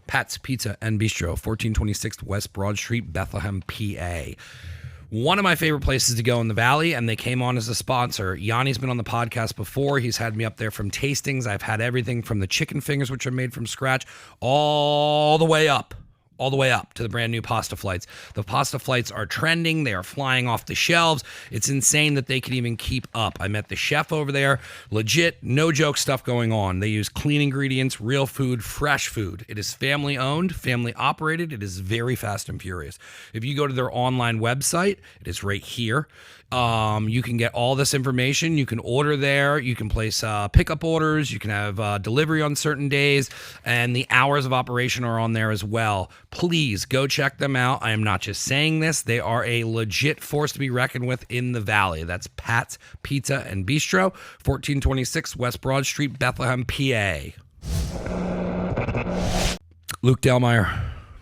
Pats Pizza and Bistro, 1426 West Broad Street, Bethlehem, PA. One of my favorite places to go in the Valley, and they came on as a sponsor. Yanni's been on the podcast before. He's had me up there from tastings. I've had everything from the chicken fingers, which are made from scratch, all the way up to the brand new pasta flights. The pasta flights are trending. They are flying off the shelves. It's insane that they can even keep up. I met the chef over there. Legit, no joke stuff going on. They use clean ingredients, real food, fresh food. It is family owned, family operated. It is very fast and furious. If you go to their online website, it is right here. You can get all this information. You can order there. You can place pickup orders. You can have delivery on certain days, and the hours of operation are on there as well. Please go check them out. I am not just saying this. They are a legit force to be reckoned with in the Valley. That's Pat's Pizza and Bistro, 1426 West Broad Street, Bethlehem, PA. Luke Delmeyer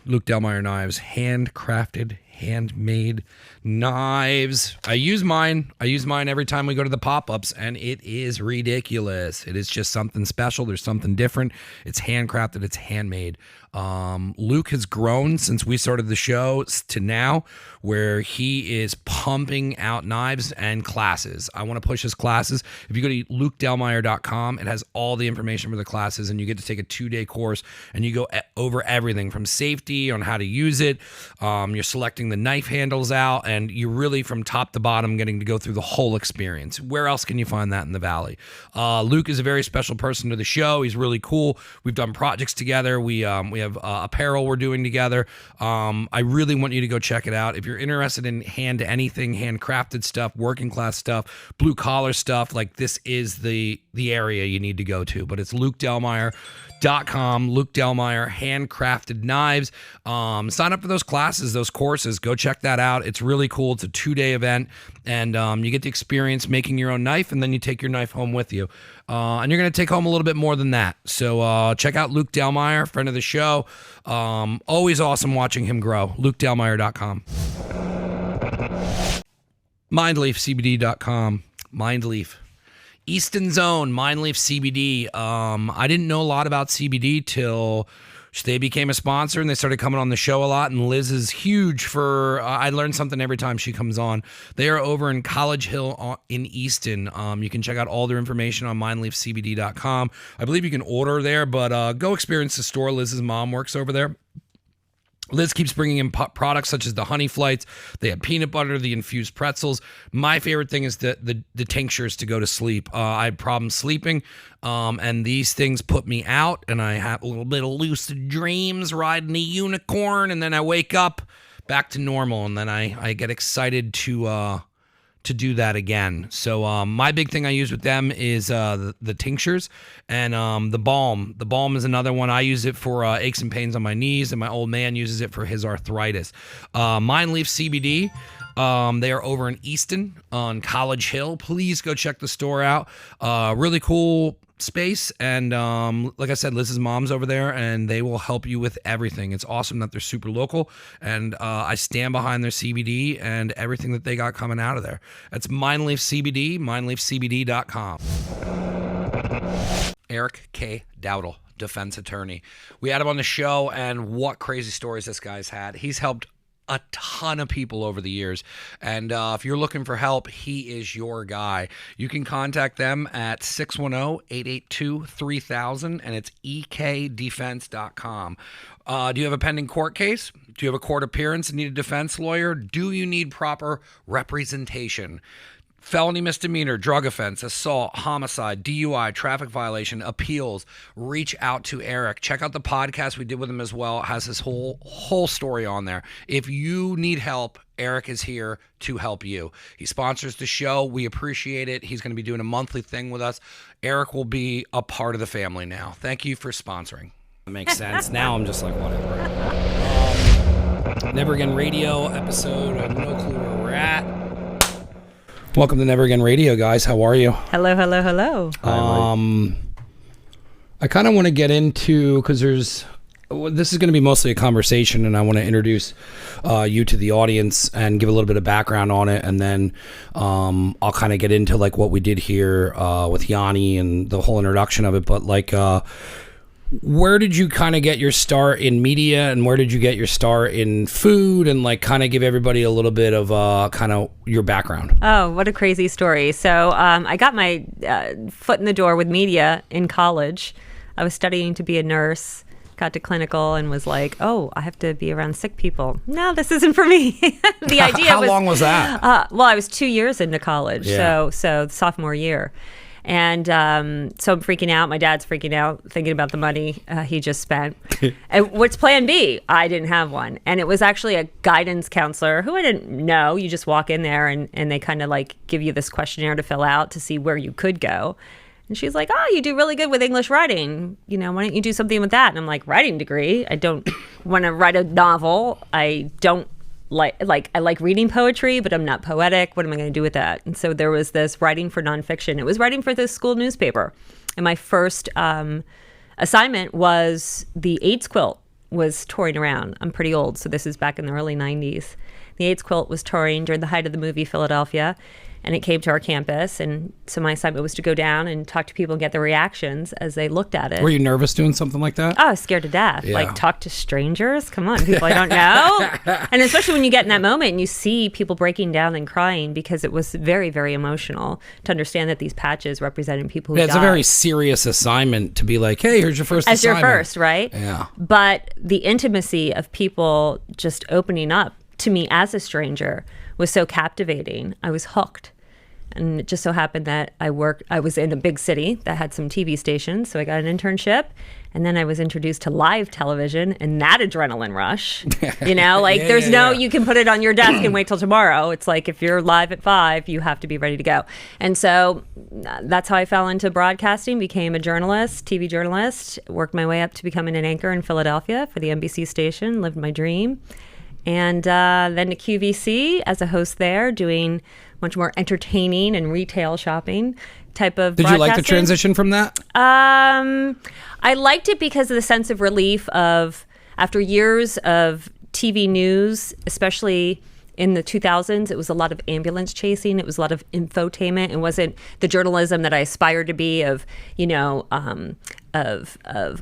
knives, handcrafted, handmade knives. I use mine every time we go to the pop-ups, and it is ridiculous. It is just something special. There's something different. It's handcrafted. It's handmade. Luke has grown since we started the show to now, where he is pumping out knives and classes. I want to push his classes. If you go to lukedelmeyer.com, it has all the information for the classes, and you get to take a 2-day course, and you go over everything from safety on how to use it. You're selecting the knife handles out, and you're really from top to bottom getting to go through the whole experience. Where else can you find that in the Valley? Luke is a very special person to the show. He's really cool. We've done projects together. We have apparel we're doing together. I really want you to go check it out. If you're interested in handcrafted stuff, working class stuff, blue collar stuff, like this is the area you need to go to. But it's lukedelmeyer.com, Luke Delmeyer, handcrafted knives. Sign up for those classes, those courses. Go check that out. It's really cool. It's a 2-day event, and you get to experience making your own knife, and then you take your knife home with you. And you're going to take home a little bit more than that. So check out Luke Delmeyer, friend of the show. Always awesome watching him grow. lukedelmeyer.com. MindleafCBD.com. Mindleaf. Easton Zone, Mindleaf CBD. I didn't know a lot about CBD till they became a sponsor and they started coming on the show a lot. And Liz is huge for, I learn something every time she comes on. They are over in College Hill in Easton. You can check out all their information on mindleafcbd.com. I believe you can order there, but go experience the store. Liz's mom works over there. Liz keeps bringing in products such as the honey flights. They have peanut butter, the infused pretzels. My favorite thing is the tinctures to go to sleep. I have problems sleeping, and these things put me out, and I have a little bit of lucid dreams riding a unicorn, and then I wake up back to normal, and then I get excited to do that again. So my big thing I use with them is the tinctures and the balm. The balm is another one. I use it for aches and pains on my knees, and my old man uses it for his arthritis. Mindleaf CBD. They are over in Easton on College Hill. Please go check the store out. Really cool space, and like I said, Liz's mom's over there, and they will help you with everything. It's awesome that they're super local, and I stand behind their CBD and everything that they got coming out of there. That's Mindleaf CBD, mindleafcbd.com. Eric K. Dowdle, defense attorney. We had him on the show, and what crazy stories this guy's had. He's helped a ton of people over the years, and if you're looking for help, he is your guy. You can contact them at 610-882-3000, and it's ekdefense.com. Do you have a pending court case? Do you have a court appearance and need a defense lawyer? Do you need proper representation? Felony, misdemeanor, drug offense, assault, homicide, DUI, traffic violation, appeals, reach out to Eric. Check out the podcast we did with him as well. It has his whole story on there. If you need help, Eric is here to help you. He sponsors the show. We appreciate it. He's going to be doing a monthly thing with us. Eric will be a part of the family now. Thank you for sponsoring. That makes sense. Now I'm just like, whatever. Never Again Radio episode. I have no clue where we're at. Welcome to Never Again Radio, guys. How are you? Hello, hello, hello. I kind of want to get into, because this is going to be mostly a conversation, and I want to introduce you to the audience and give a little bit of background on it, and then I'll kind of get into like what we did here with Yanni and the whole introduction of it. But like where did you kind of get your start in media, and where did you get your start in food, and like kind of give everybody a little bit of kind of your background? Oh, what a crazy story. So I got my foot in the door with media in college. I was studying to be a nurse, got to clinical and was like, oh, I have to be around sick people. No, this isn't for me. The idea How long was that? Well, I was 2 years into college, Yeah. so sophomore year. And so I'm freaking out. My dad's freaking out, thinking about the money he just spent. And what's plan B? I didn't have one. And it was actually a guidance counselor who I didn't know. You just walk in there and they kind of like give you this questionnaire to fill out to see where you could go. And she's like, oh, you do really good with English writing. You know, why don't you do something with that? And I'm like, writing degree? I don't want to write a novel. I don't I like reading poetry, but I'm not poetic. What am I going to do with that? And so there was this writing for nonfiction. It was writing for the school newspaper. And my first assignment was the AIDS quilt was touring around. I'm pretty old, so this is back in the early 90s. The AIDS quilt was touring during the height of the movie Philadelphia, and it came to our campus. And so my assignment was to go down and talk to people and get their reactions as they looked at it. Were you nervous doing something like that? Oh, I was scared to death. Yeah. Like, talk to strangers? Come on, people I don't know. And especially when you get in that moment and you see people breaking down and crying, because it was very, very emotional to understand that these patches representing people who Yeah, it's died. a very serious assignment to be like, hey, here's your first As assignment. your first, right? Yeah. But the intimacy of people just opening up to me as a stranger was so captivating. I was hooked. And it just so happened that I was in a big city that had some TV stations, so I got an internship. And then I was introduced to live television and that adrenaline rush. You know, like you can put it on your desk and wait till tomorrow. It's like if you're live at 5, you have to be ready to go. And so that's how I fell into broadcasting, became a journalist, TV journalist, worked my way up to becoming an anchor in Philadelphia for the NBC station, lived my dream. And then to QVC as a host there, doing much more entertaining and retail shopping type of Did you like the transition from that? I liked it because of the sense of relief of, after years of TV news, especially in the 2000s, it was a lot of ambulance chasing. It was a lot of infotainment. It wasn't the journalism that I aspired to be of, you know, of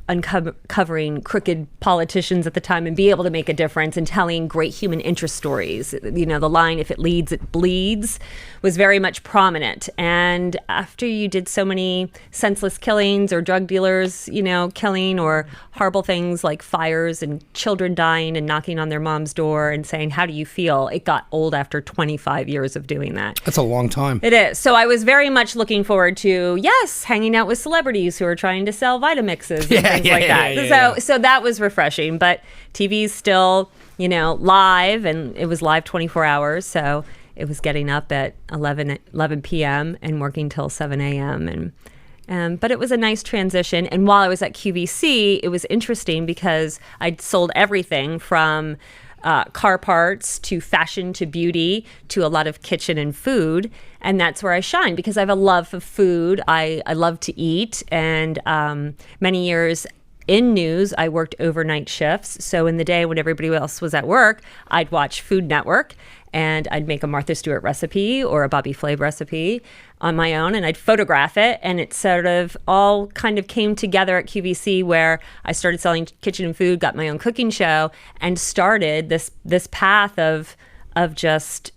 uncovering crooked politicians at the time and be able to make a difference and telling great human interest stories. You know, the line, if it leads, it bleeds, was very much prominent. And after you did so many senseless killings or drug dealers, you know, killing, or horrible things like fires and children dying and knocking on their mom's door and saying, how do you feel? It got old after 25 years of doing that. That's a long time. It is. So I was very much looking forward to, yes, hanging out with celebrities who are trying to sell Vitamixes and things like that. So that was refreshing. But TV's still, you know, live, and it was live 24 hours. So it was getting up at 11 p.m. and working till 7 a.m. But it was a nice transition. And while I was at QVC, it was interesting because I'd sold everything from car parts to fashion to beauty to a lot of kitchen and food. And that's where I shine because I have a love of food. I love to eat. And many years in news, I worked overnight shifts. So in the day when everybody else was at work, I'd watch Food Network and I'd make a Martha Stewart recipe or a Bobby Flay recipe on my own, and I'd photograph it. And it sort of all kind of came together at QVC, where I started selling kitchen and food, got my own cooking show, and started this path of just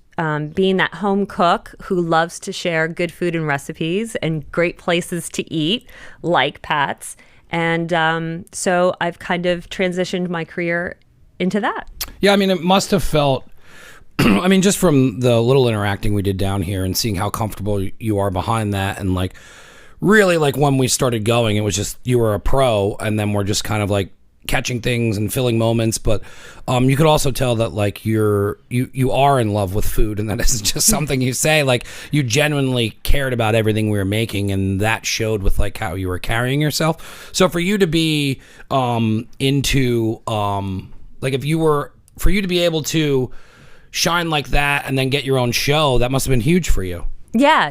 being that home cook who loves to share good food and recipes and great places to eat, like Pat's. And so I've kind of transitioned my career into that. Yeah, I mean, it must have felt, I mean, just from the little interacting we did down here and seeing how comfortable you are behind that, and like really, like when we started going, it was just you were a pro, and then we're just kind of like catching things and filling moments. But you could also tell that like you are in love with food, and that isn't just something you say. Like you genuinely cared about everything we were making, and that showed with like how you were carrying yourself. So for you to be into like for you to be able to shine like that and then get your own show, that must have been huge for you. Yeah.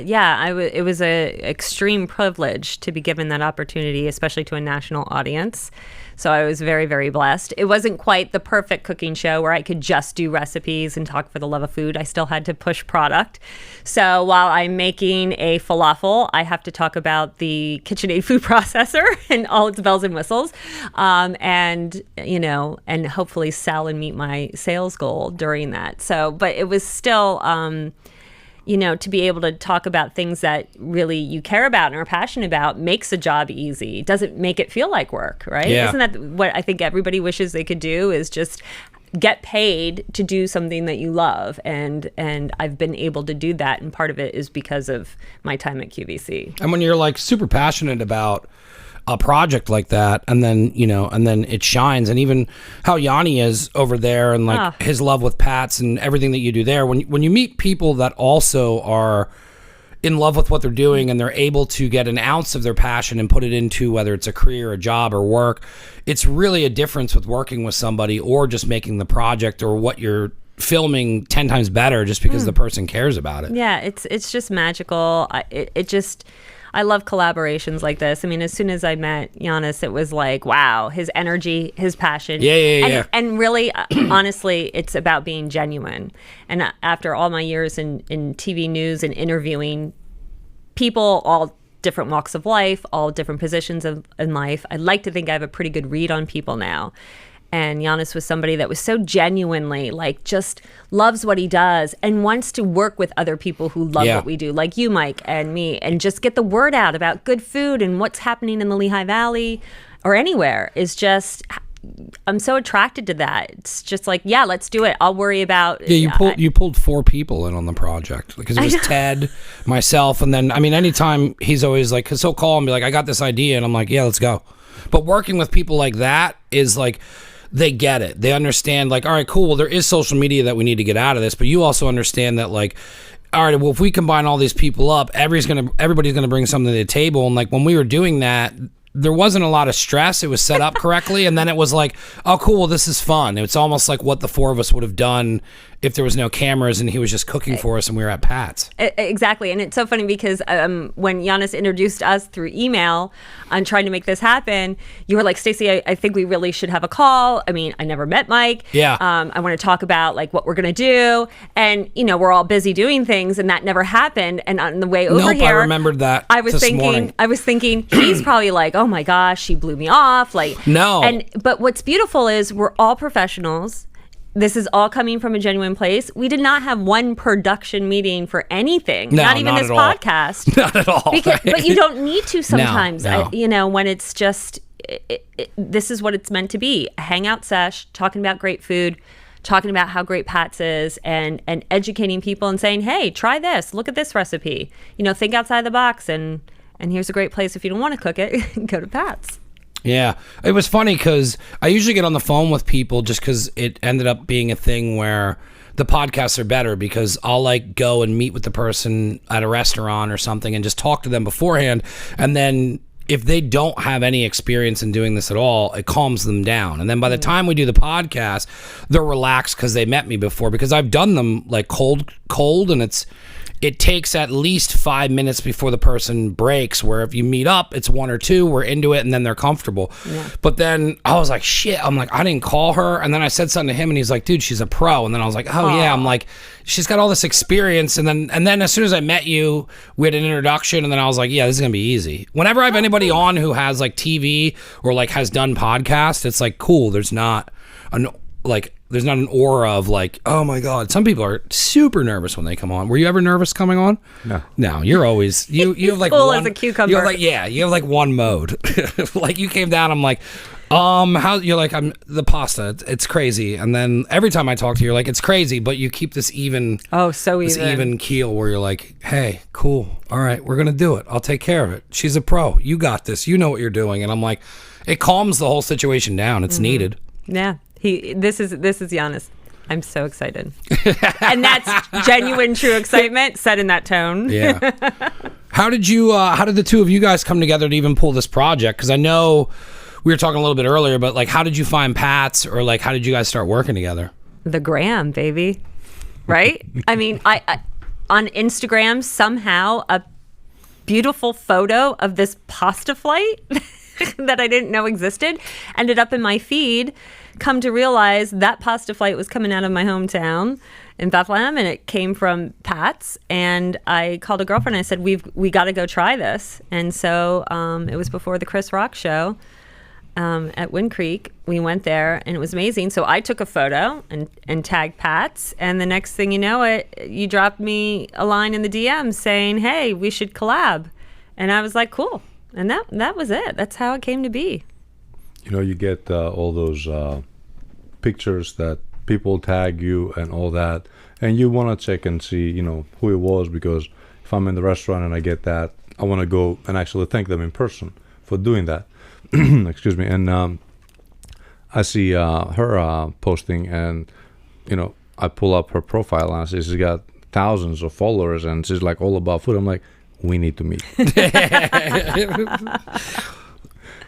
It was a extreme privilege to be given that opportunity, especially to a national audience. So I was very, very blessed. It wasn't quite the perfect cooking show where I could just do recipes and talk for the love of food. I still had to push product. So while I'm making a falafel, I have to talk about the KitchenAid food processor and all its bells and whistles. And hopefully sell and meet my sales goal during that. So, but it was still, to be able to talk about things that really you care about and are passionate about makes a job easy. It doesn't make it feel like work, right? Yeah. Isn't that what I think everybody wishes they could do, is just get paid to do something that you love. And I've been able to do that. And part of it is because of my time at QVC. And when you're like super passionate about a project like that, and then it shines, and even how Yanni is over there, and like his love with Pats and everything that you do there, when you meet people that also are in love with what they're doing and they're able to get an ounce of their passion and put it into, whether it's a career, a job, or work, it's really a difference with working with somebody or just making the project or what you're filming 10 times better just because the person cares about it. Yeah, it's just magical. I love collaborations like this. I mean, as soon as I met Giannis, it was like, wow, his energy, his passion. Yeah. And really, honestly, it's about being genuine. And after all my years in TV news and interviewing people, all different walks of life, all different positions in life, I like to think I have a pretty good read on people now. And Giannis was somebody that was so genuinely just loves what he does and wants to work with other people who love what we do, like you, Mike, and me, and just get the word out about good food and what's happening in the Lehigh Valley or anywhere. I'm so attracted to that. It's just like, yeah, let's do it. I'll worry about. Yeah, you pulled 4 people in on the project because it was Ted, myself, and then anytime he's always like, because he'll call and be like, I got this idea, and I'm like, yeah, let's go. But working with people like that is like, they get it. They understand, like, all right, cool. Well, there is social media that we need to get out of this, but you also understand that, like, all right, well, if we combine all these people up, everybody's gonna bring something to the table. And like when we were doing that, there wasn't a lot of stress. It was set up correctly, and then it was like, oh, cool, well, this is fun. It's almost like what the 4 of us would have done if there was no cameras and he was just cooking for us and we were at Pat's. Exactly. And it's so funny because when Giannis introduced us through email on trying to make this happen, you were like, Stacey, I think we really should have a call. I mean, I never met Mike. Yeah. I want to talk about like what we're going to do. And, we're all busy doing things and that never happened. And on the way over here, I remembered that I was thinking he's probably like, oh my gosh, she blew me off. Like, no. But what's beautiful is we're all professionals. This is all coming from a genuine place. We did not have one production meeting for anything, not even this podcast. Not at all. But you don't need to sometimes, No. when it's just, this is what it's meant to be. A hangout sesh, talking about great food, talking about how great Pat's is, and educating people and saying, hey, try this, look at this recipe. Think outside the box, and here's a great place if you don't want to cook it, go to Pat's. Yeah, it was funny because I usually get on the phone with people just because it ended up being a thing where the podcasts are better because I'll like go and meet with the person at a restaurant or something and just talk to them beforehand. And then if they don't have any experience in doing this at all, it calms them down. And then by the time we do the podcast, they're relaxed because they met me before, because I've done them like cold, and it takes at least 5 minutes before the person breaks, where if you meet up, it's 1 or 2, we're into it, and then they're comfortable. Yeah. But then I was like, shit, I'm like, I didn't call her. And then I said something to him, and he's like, dude, she's a pro. And then I was like, oh, yeah. I'm like, she's got all this experience. And then as soon as I met you, we had an introduction, and then I was like, yeah, this is going to be easy. Whenever I have anybody on who has like TV or like has done podcasts, it's like, cool, there's not an aura of like, oh my God. Some people are super nervous when they come on. Were you ever nervous coming on? No, you're always you have like full one, as a cucumber. You have like one mode. Like you came down, I'm like, how you're like, I'm the pasta. It's crazy. And then every time I talk to you, you're like, it's crazy, but you keep this even even keel where you're like, hey, cool. All right, we're gonna do it. I'll take care of it. She's a pro. You got this. You know what you're doing. And I'm like, it calms the whole situation down. It's needed. Yeah. This is Giannis. I'm so excited. And that's genuine, true excitement set in that tone. Yeah. How did the two of you guys come together to even pull this project? Because I know we were talking a little bit earlier, but like, how did you find Pat's, or like, how did you guys start working together? The gram, baby. Right? I mean, I on Instagram, somehow a beautiful photo of this pasta flight that I didn't know existed ended up in my feed. Come to realize that pasta flight was coming out of my hometown in Bethlehem, and it came from Pat's. And I called a girlfriend and I said, we got to go try this. And so it was before the Chris Rock show at Wind Creek. We went there and it was amazing. So I took a photo and tagged Pat's, and the next thing you know you dropped me a line in the DM saying, hey, we should collab. And I was like, cool. And that was it. That's how it came to be. You get all those pictures that people tag you and all that, and you want to check and see, who it was, because if I'm in the restaurant and I get that, I want to go and actually thank them in person for doing that. Excuse me. And I see her posting, and, I pull up her profile and I see she's got thousands of followers and she's like all about food. I'm like, we need to meet.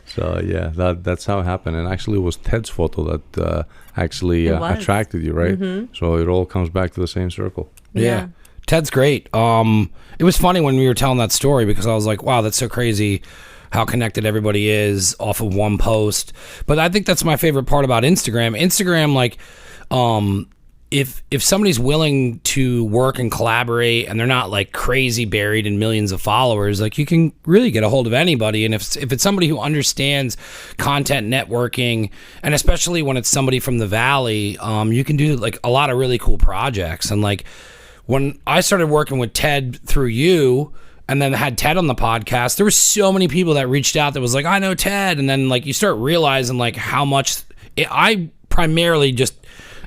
So yeah, that's how it happened. And actually it was Ted's photo that actually attracted you, right? Mm-hmm. So it all comes back to the same circle. Yeah. Ted's great. It was funny when we were telling that story, because I was like, wow, that's so crazy how connected everybody is off of one post. But I think that's my favorite part about Instagram. Instagram, like, if somebody's willing to work and collaborate and they're not like crazy buried in millions of followers, like, you can really get a hold of anybody. And if it's somebody who understands content networking, and especially when it's somebody from the Valley, you can do like a lot of really cool projects. And like, when I started working with Ted through you, and then had Ted on the podcast, there were so many people that reached out that was like, I know Ted. And then like, you start realizing like how much I primarily just,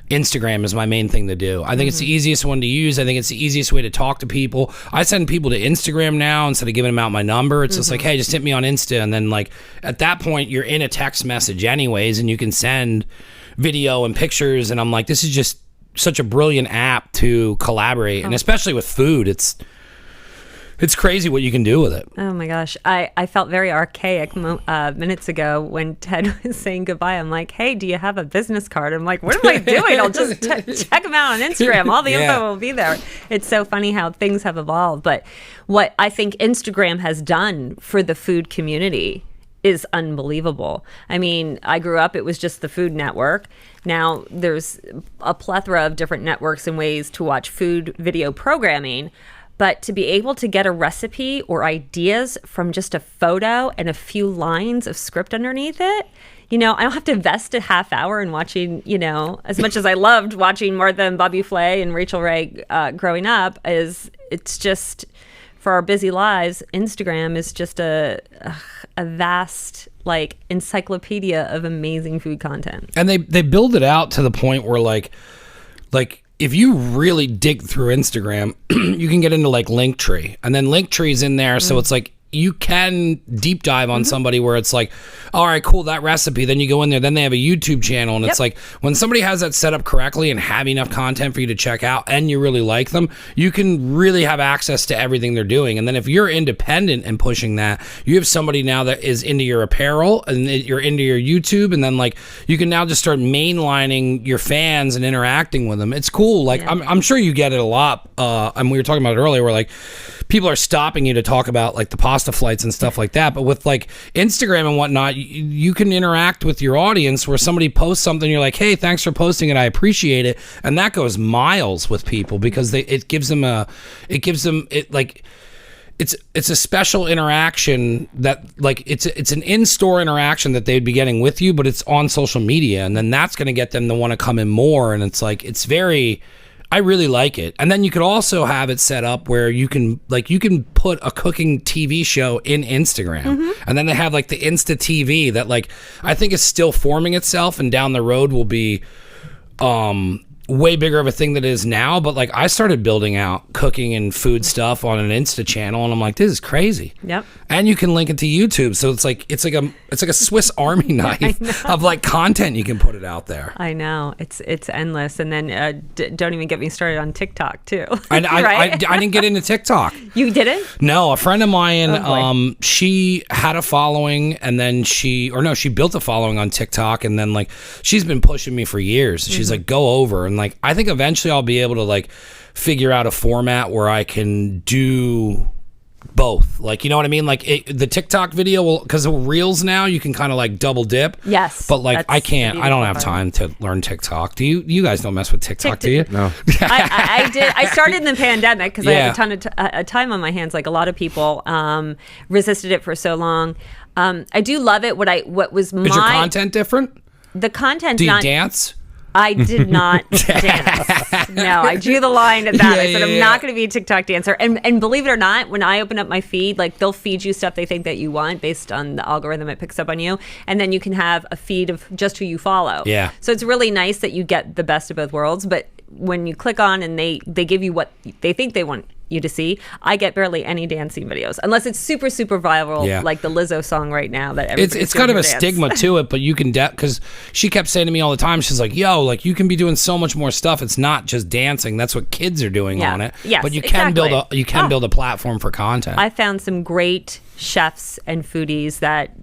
Instagram is my main thing to do. I think it's the easiest one to use. I think it's the easiest way to talk to people. I send people to Instagram now instead of giving them out my number. It's just like, hey, just hit me on Insta. And then like, at that point, you're in a text message anyways, and you can send video and pictures. And I'm like, this is just such a brilliant app to collaborate. And especially with food, it's crazy what you can do with it. Oh my gosh. I felt very archaic minutes ago when Ted was saying goodbye. I'm like, hey, do you have a business card? I'm like, what am I doing? I'll just check them out on Instagram. All the info will be there. It's so funny how things have evolved. But what I think Instagram has done for the food community is unbelievable. I mean, I grew up, it was just the Food Network. Now there's a plethora of different networks and ways to watch food video programming. But to be able to get a recipe or ideas from just a photo and a few lines of script underneath it, I don't have to invest a half hour in watching, as much as I loved watching Martha and Bobby Flay and Rachel Ray growing up, it's just, for our busy lives, Instagram is just a vast, like, encyclopedia of amazing food content. And they build it out to the point where like, if you really dig through Instagram, you can get into like Linktree, and then Linktree's in there. So it's like, you can deep dive on somebody where it's like, all right, cool, that recipe. Then you go in there, then they have a YouTube channel. And it's like, when somebody has that set up correctly and have enough content for you to check out and you really like them, you can really have access to everything they're doing. And then if you're independent and pushing that, you have somebody now that is into your apparel and you're into your YouTube. And then like, you can now just start mainlining your fans and interacting with them. It's cool. Like, I'm sure you get it a lot. And we were talking about it earlier, where like, people are stopping you to talk about like the pasta flights and stuff like that. But with like Instagram and whatnot, you can interact with your audience where somebody posts something, you're like, hey, thanks for posting it, I appreciate it. And that goes miles with people, because it's a special interaction that like, it's an in-store interaction that they'd be getting with you, but it's on social media. And then that's going to get them to want to come in more. And it's like, I really like it. And then you could also have it set up where you can put a cooking TV show in Instagram. And then they have like the Insta TV that like, I think is still forming itself, and down the road will be way bigger of a thing than it is now. But like, I started building out cooking and food stuff on an Insta channel, and I'm like, this is crazy. Yep. And you can link it to YouTube, so it's like a Swiss Army knife of like content you can put it out there. I know, it's endless. And then don't even get me started on TikTok too. I Right? I didn't get into TikTok. You didn't? No, a friend of mine, she had a following, and then she built a following on TikTok, and then like, she's been pushing me for years. She's like, go over. And like, I think eventually I'll be able to like figure out a format where I can do both. Like, you know what I mean? Like the TikTok video will, because of Reels now, you can kind of like double dip. Yes. But like I don't have time to learn TikTok. Do you? You guys don't mess with TikTok, do you? No. I did. I started in the pandemic because I had a ton of time on my hands. Like a lot of people resisted it for so long. I do love it. What was my... Is your content different? The content. Do you dance? I did not dance. No, I drew the line at that. I said, I'm not going to be a TikTok dancer. And believe it or not, when I open up my feed, like they'll feed you stuff they think that you want based on the algorithm it picks up on you. And then you can have a feed of just who you follow. Yeah. So it's really nice that you get the best of both worlds. But when you click on and they give you what they think they want you to see, I get barely any dancing videos unless it's super viral, like the Lizzo song right now that it's kind of a stigma to it, but you can because she kept saying to me all the time, she's like, yo, like you can be doing so much more stuff. It's not just dancing. That's what kids are doing on it. Yes, but you can build a platform for content. I found some great chefs and foodies that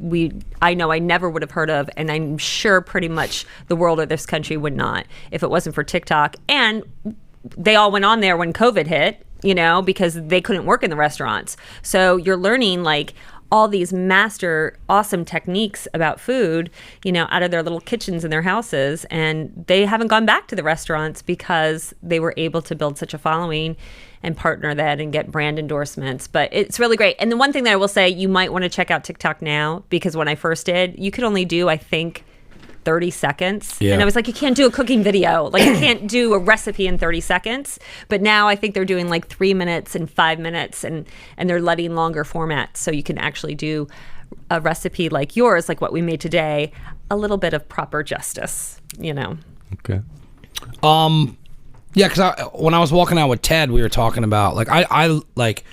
I know I never would have heard of, and I'm sure pretty much the world or this country would not if it wasn't for TikTok. And they all went on there when COVID hit, because they couldn't work in the restaurants. So you're learning like all these master awesome techniques about food, out of their little kitchens in their houses. And they haven't gone back to the restaurants because they were able to build such a following and partner that and get brand endorsements. But it's really great. And the one thing that I will say, you might want to check out TikTok now, because when I first did, you could only do, I think, 30 seconds. Yeah. And I was like, you can't do a cooking video. Like, you can't do a recipe in 30 seconds. But now I think they're doing like 3 minutes and 5 minutes, and they're letting longer formats. So you can actually do a recipe like yours, like what we made today, a little bit of proper justice, Okay. Yeah, because when I was walking out with Ted, we were talking about, like, I like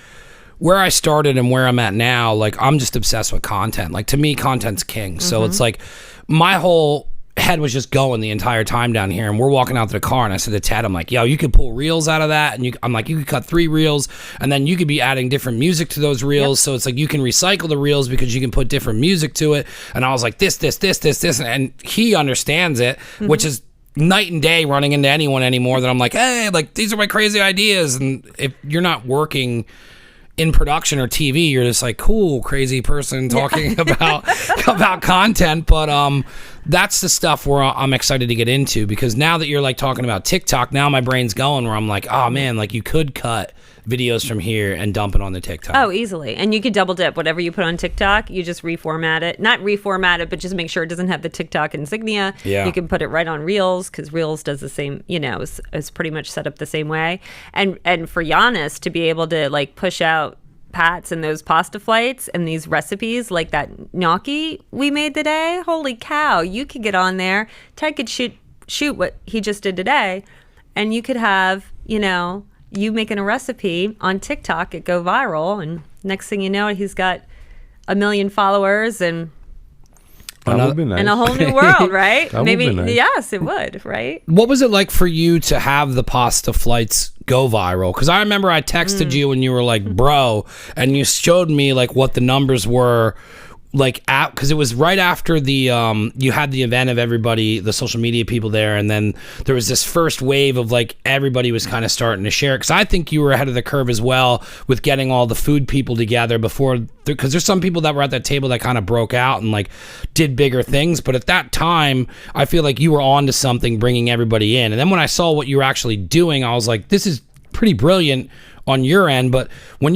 where I started and where I'm at now. Like, I'm just obsessed with content. Like, to me, content's king. So it's like my whole head was just going the entire time down here, and we're walking out to the car, and I said to Ted, I'm like, yo, you could pull reels out of that, and I'm like, you could cut 3 reels, and then you could be adding different music to those reels. So it's like you can recycle the reels because you can put different music to it. And I was like, this, and he understands it, which is night and day running into anyone anymore. That I'm like, hey, like, these are my crazy ideas. And if you're not working in production or TV, you're just like, cool, crazy person talking about content. But that's the stuff where I'm excited to get into, because now that you're like talking about TikTok, now my brain's going where I'm like, oh man, like you could cut videos from here and dump it on the TikTok. Oh, easily. And you could double dip. Whatever you put on TikTok, you just reformat it. Not reformat it, but just make sure it doesn't have the TikTok insignia. Yeah. You can put it right on Reels, because Reels does the same, is pretty much set up the same way. And for Giannis to be able to like push out Pats and those pasta flights and these recipes like that gnocchi we made today, holy cow, you could get on there. Ted could shoot what he just did today, and you could have, you making a recipe on TikTok, it go viral, and next thing you know, he's got 1 million followers and That would be nice. in a whole new world, right? That would Maybe be nice. Yes, it would, right? What was it like for you to have the pasta flights go viral? Because I remember I texted you and you were like, bro, and you showed me like what the numbers were, like, because it was right after the you had the event of everybody, the social media people there, and then there was this first wave of like everybody was kind of starting to share it. Because I think you were ahead of the curve as well with getting all the food people together before, because there's some people that were at that table that kind of broke out and like did bigger things. But at that time, I feel like you were on to something, bringing everybody in. And then when I saw what you were actually doing, I was like, this is pretty brilliant on your end. But when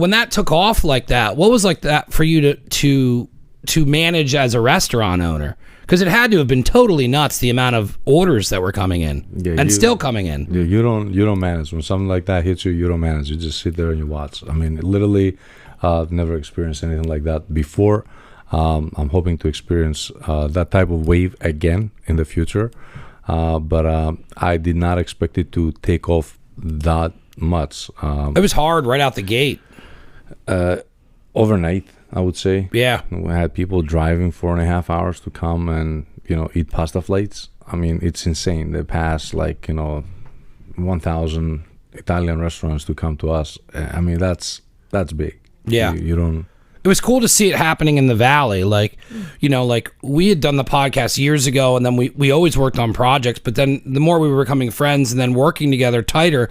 that took off like that, what was like that for you to manage as a restaurant owner? Because it had to have been totally nuts, the amount of orders that were coming in still coming in. Yeah, you don't manage when something like that hits you. You don't manage. You just sit there and you watch. I mean, literally, I've never experienced anything like that before. I'm hoping to experience that type of wave again in the future, but I did not expect it to take off that much. It was hard right out the gate. Overnight, I would say. Yeah. We had people driving 4.5 hours to come and, eat pasta flights. I mean, it's insane. They pass 1,000 Italian restaurants to come to us. I mean, that's big. Yeah. You don't... It was cool to see it happening in the Valley. Like, like we had done the podcast years ago, and then we always worked on projects, but then the more we were becoming friends and then working together tighter,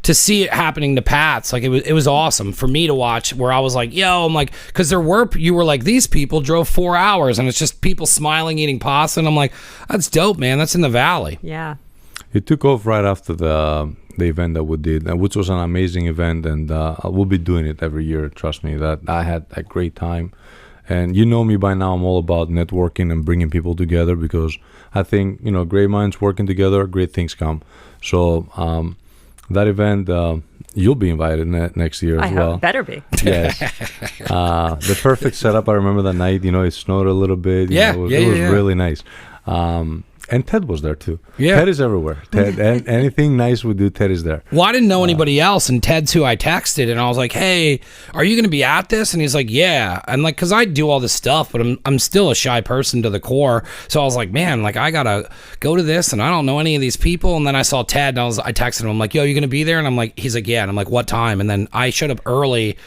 to see it happening to Pats, like it was awesome for me to watch, where I was like, yo, I'm like, because you were like, these people drove 4 hours and it's just people smiling, eating pasta, and I'm like, that's dope, man. That's in the valley. Yeah. It took off right after the event that we did, which was an amazing event, and we'll be doing it every year. Trust me, that I had a great time. And you know me by now, I'm all about networking and bringing people together, because I think, great minds working together, great things come. So that event, you'll be invited next year as well. Better be. Yes. The perfect setup. I remember that night, it snowed a little bit. It was really nice. And Ted was there too. Yeah. Ted is everywhere. Ted, and anything nice we do, Ted is there. Well, I didn't know anybody else, and Ted's who I texted, and I was like, hey, are you going to be at this? And he's like, yeah. And like, because I do all this stuff, but I'm still a shy person to the core. So I was like, man, like I got to go to this, and I don't know any of these people. And then I saw Ted, and I texted him. I'm like, yo, you going to be there? And I'm like, he's like, yeah. And I'm like, what time? And then I showed up early.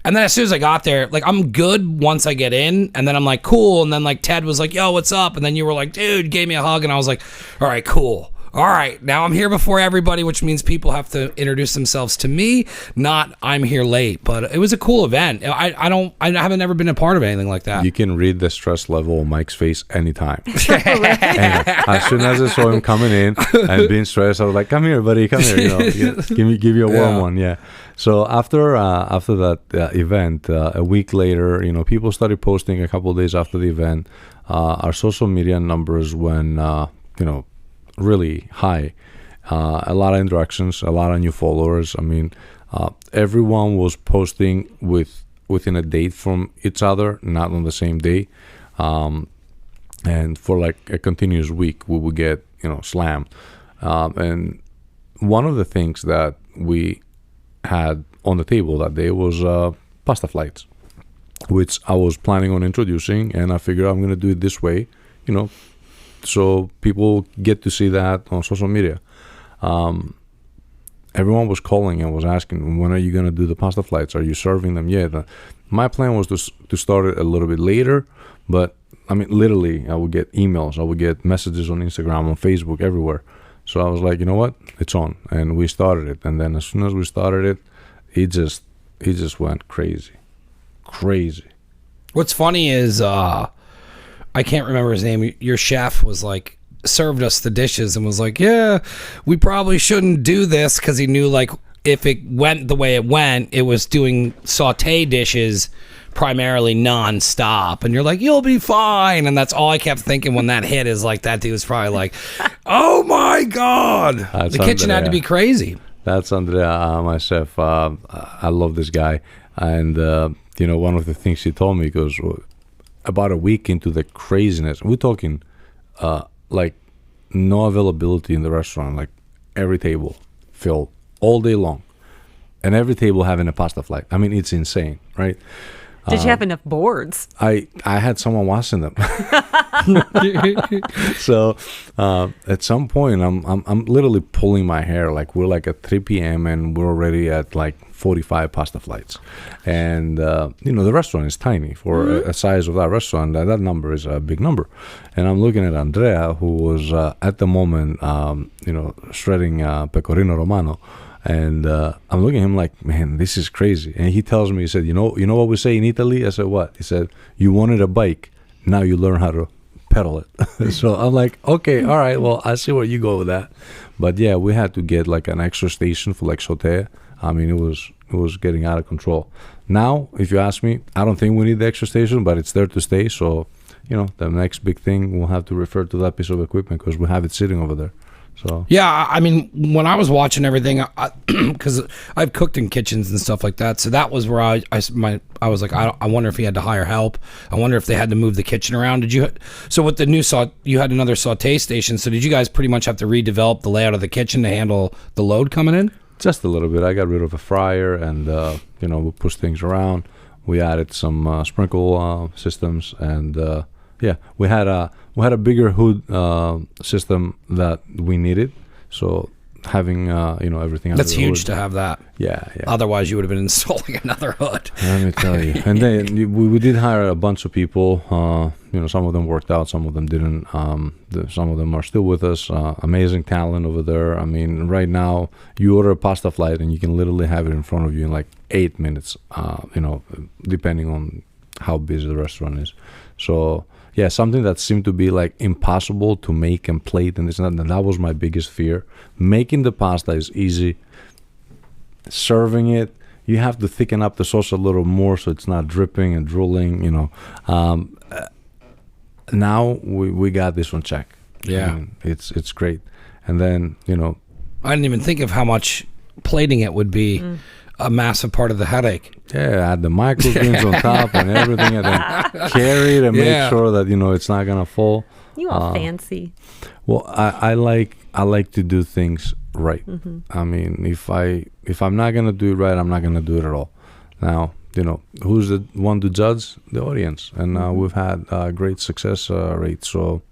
And then as soon as I got there, like, I'm good once I get in, and then I'm like, cool. And then like Ted was like, yo, what's up? And then you were like, dude, gave me a hug, and I was like, all right, cool. All right, now I'm here before everybody, which means people have to introduce themselves to me, not I'm here late. But it was a cool event. I haven't ever been a part of anything like that. You can read the stress level on Mike's face anytime. And as soon as I saw him coming in and being stressed, I was like, come here, buddy, come here. Give you a warm one, yeah. So after that event, a week later, people started posting a couple of days after the event. Our social media numbers went, really high. A lot of interactions, a lot of new followers. I mean, everyone was posting within a date from each other, not on the same day. And for like a continuous week, we would get, slammed. And one of the things that we had on the table that day was pasta flights, which I was planning on introducing, and I figured I'm going to do it this way, so people get to see that on social media. Everyone was calling and was asking, when are you going to do the pasta flights? Are you serving them yet? My plan was to start it a little bit later, but I mean, literally, I would get emails, I would get messages on Instagram, on Facebook, everywhere. So I was like, you know what? It's on. And we started it. And then as soon as we started it, it just went crazy. Crazy. What's funny is, I can't remember his name. Your chef was like, served us the dishes and was like, yeah, we probably shouldn't do this, because he knew like if it went the way it went, it was doing saute dishes primarily non-stop, and you're like, you'll be fine. And that's all I kept thinking when that hit, is like, that dude was probably like, oh my god, the kitchen had to be crazy. That's Andrea, my chef. I love this guy. And one of the things he told me, goes, about a week into the craziness, we're talking like no availability in the restaurant, like every table filled all day long, and every table having a pasta flight. I mean, it's insane, right? Did you have enough boards? I had someone washing them. So at some point, I'm literally pulling my hair. Like, we're like at 3 p.m. and we're already at like 45 pasta flights. And the restaurant is tiny for a size of that restaurant. That number is a big number. And I'm looking at Andrea, who was at the moment shredding pecorino romano. And I'm looking at him like, man, this is crazy. And he tells me, he said, you know what we say in Italy? I said, what? He said, you wanted a bike, now you learn how to pedal it. So I'm like, okay, all right, well, I see where you go with that. But yeah, we had to get like an extra station for like sauté. I mean, it was getting out of control. Now, if you ask me, I don't think we need the extra station, but it's there to stay. So, the next big thing, we'll have to refer to that piece of equipment, because we have it sitting over there. So yeah, I mean, when I was watching everything, because I've cooked in kitchens and stuff like that, so that was where I was like, I wonder if he had to hire help. I wonder if they had to move the kitchen around. So with the new you had another saute station. So did you guys pretty much have to redevelop the layout of the kitchen to handle the load coming in? Just a little bit. I got rid of a fryer, and we pushed things around. We added some sprinkle systems, and we had a bigger hood system that we needed. So having everything. That's under the huge hood. to have that. Yeah. Otherwise, you would have been installing another hood. Let me tell you. And then we did hire a bunch of people. Some of them worked out, some of them didn't. Some of them are still with us. Amazing talent over there. I mean, right now, you order a pasta flight and you can literally have it in front of you in like 8 minutes, depending on how busy the restaurant is. So, yeah, something that seemed to be like impossible to make and plate and this and that. And that was my biggest fear. Making the pasta is easy. Serving it, you have to thicken up the sauce a little more so it's not dripping and drooling, now we got this one check. Yeah. I mean, it's great. And then, I didn't even think of how much plating it would be a massive part of the headache. Yeah, add the microgreens on top and everything, and then carry it and make sure that it's not gonna fall. You all fancy. Well, I like to do things right. I mean, if I'm not gonna do it right, I'm not gonna do it at all. Now, who's the one to judge? The audience, and we've had great success rate. So,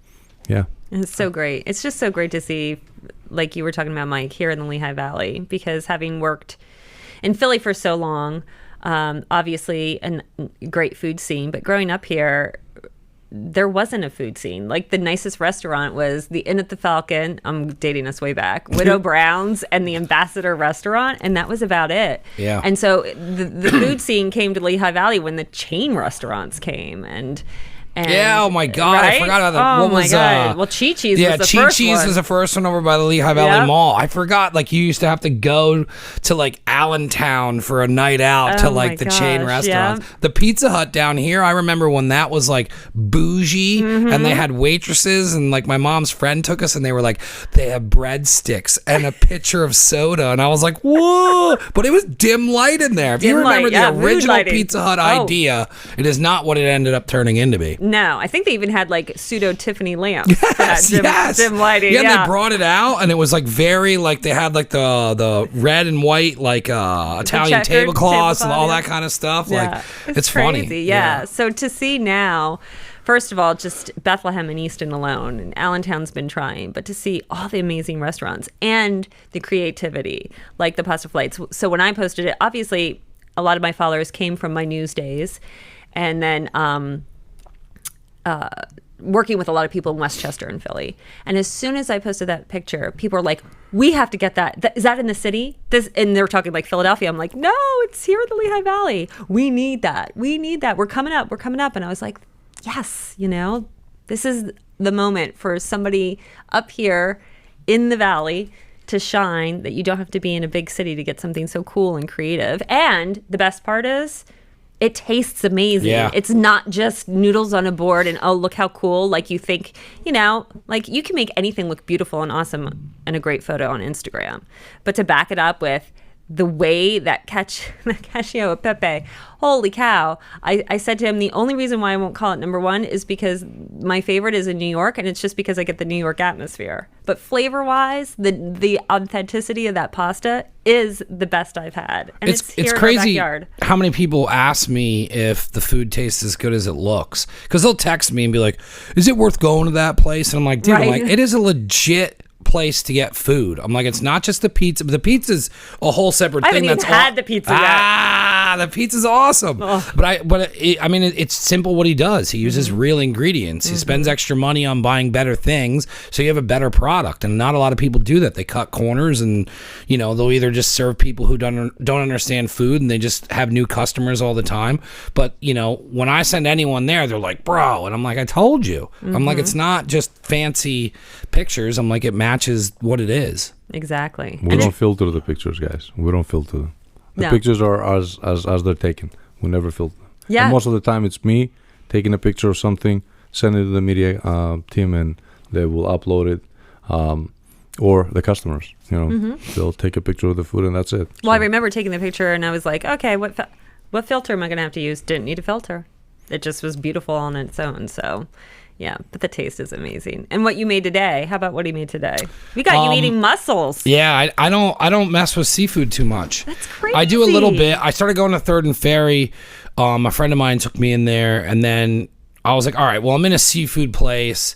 yeah, it's so great. It's just so great to see, like you were talking about, Mike, here in the Lehigh Valley, because having worked in Philly for so long, obviously a great food scene, but growing up here, there wasn't a food scene. Like, the nicest restaurant was the Inn at the Falcon. I'm dating us way back. Widow Brown's and the Ambassador Restaurant, and that was about it. Yeah. And so the food scene came to Lehigh Valley when the chain restaurants came, and yeah, oh my God, right? I forgot about that. Oh what my was, God. Well, Chi-Chi's was the first one. Chi-Chi's was the first one over by the Lehigh Valley Mall. I forgot, like, you used to have to go to, like, Allentown for a night out to, like, the chain restaurants. Yeah. The Pizza Hut down here, I remember when that was, like, bougie, and they had waitresses, and, like, my mom's friend took us, and they were like, they have breadsticks and a pitcher of soda, and I was like, whoa! But it was dim light in there. If you remember the original Pizza Hut idea, it is not what it ended up turning into be. No, I think they even had like pseudo Tiffany lamps. Yes. Dim lighting. Yeah, and they brought it out, and it was like very like they had like the red and white like Italian tablecloths and all that kind of stuff. Yeah. Like it's funny. Yeah. So to see now, first of all, just Bethlehem and Easton alone, and Allentown's been trying, but to see all the amazing restaurants and the creativity, like the pasta flights. So when I posted it, obviously a lot of my followers came from my news days, and then working with a lot of people in Westchester and Philly. And as soon as I posted that picture, people are like, we have to get that. Is that in the city? And they're talking like Philadelphia. I'm like, no, it's here in the Lehigh Valley. We need that. We're coming up. And I was like, yes, this is the moment for somebody up here in the valley to shine, that you don't have to be in a big city to get something so cool and creative. And the best part is, it tastes amazing. Yeah. It's not just noodles on a board and, oh, look how cool. Like, you think, like, you can make anything look beautiful and awesome in a great photo on Instagram. But to back it up with the way that cacio e pepe, holy cow. I said to him, the only reason why I won't call it number one is because my favorite is in New York, and it's just because I get the New York atmosphere. But flavor-wise, the authenticity of that pasta is the best I've had. And it's here crazy in our backyard. How many people ask me if the food tastes as good as it looks. Because they'll text me and be like, is it worth going to that place? And I'm like, dude, it is a legit place to get food. I'm like, it's not just the pizza, but the pizza's a whole separate thing. I haven't even had the pizza yet. The pizza's awesome. Oh. But it's simple what he does. He uses real ingredients. He spends extra money on buying better things, so you have a better product. And not a lot of people do that. They cut corners, and they'll either just serve people who don't understand food, and they just have new customers all the time. But when I send anyone there, they're like, bro, and I'm like, I told you. I'm like, it's not just fancy pictures. I'm like, it matches what it is. Exactly. We don't filter the pictures, guys. We don't filter them. The pictures are as they're taken. We never filter them. Yeah. And most of the time, it's me taking a picture of something, sending it to the media team, and they will upload it. Or the customers, they'll take a picture of the food, and that's it. Well, I remember taking the picture, and I was like, okay, what filter am I going to have to use? Didn't need a filter. It just was beautiful on its own. So, yeah, but the taste is amazing. And what you made today? How about what he made today? We got you eating mussels. Yeah, I don't mess with seafood too much. That's crazy. I do a little bit. I started going to Third and Ferry. A friend of mine took me in there, and then I was like, all right, well, I'm in a seafood place,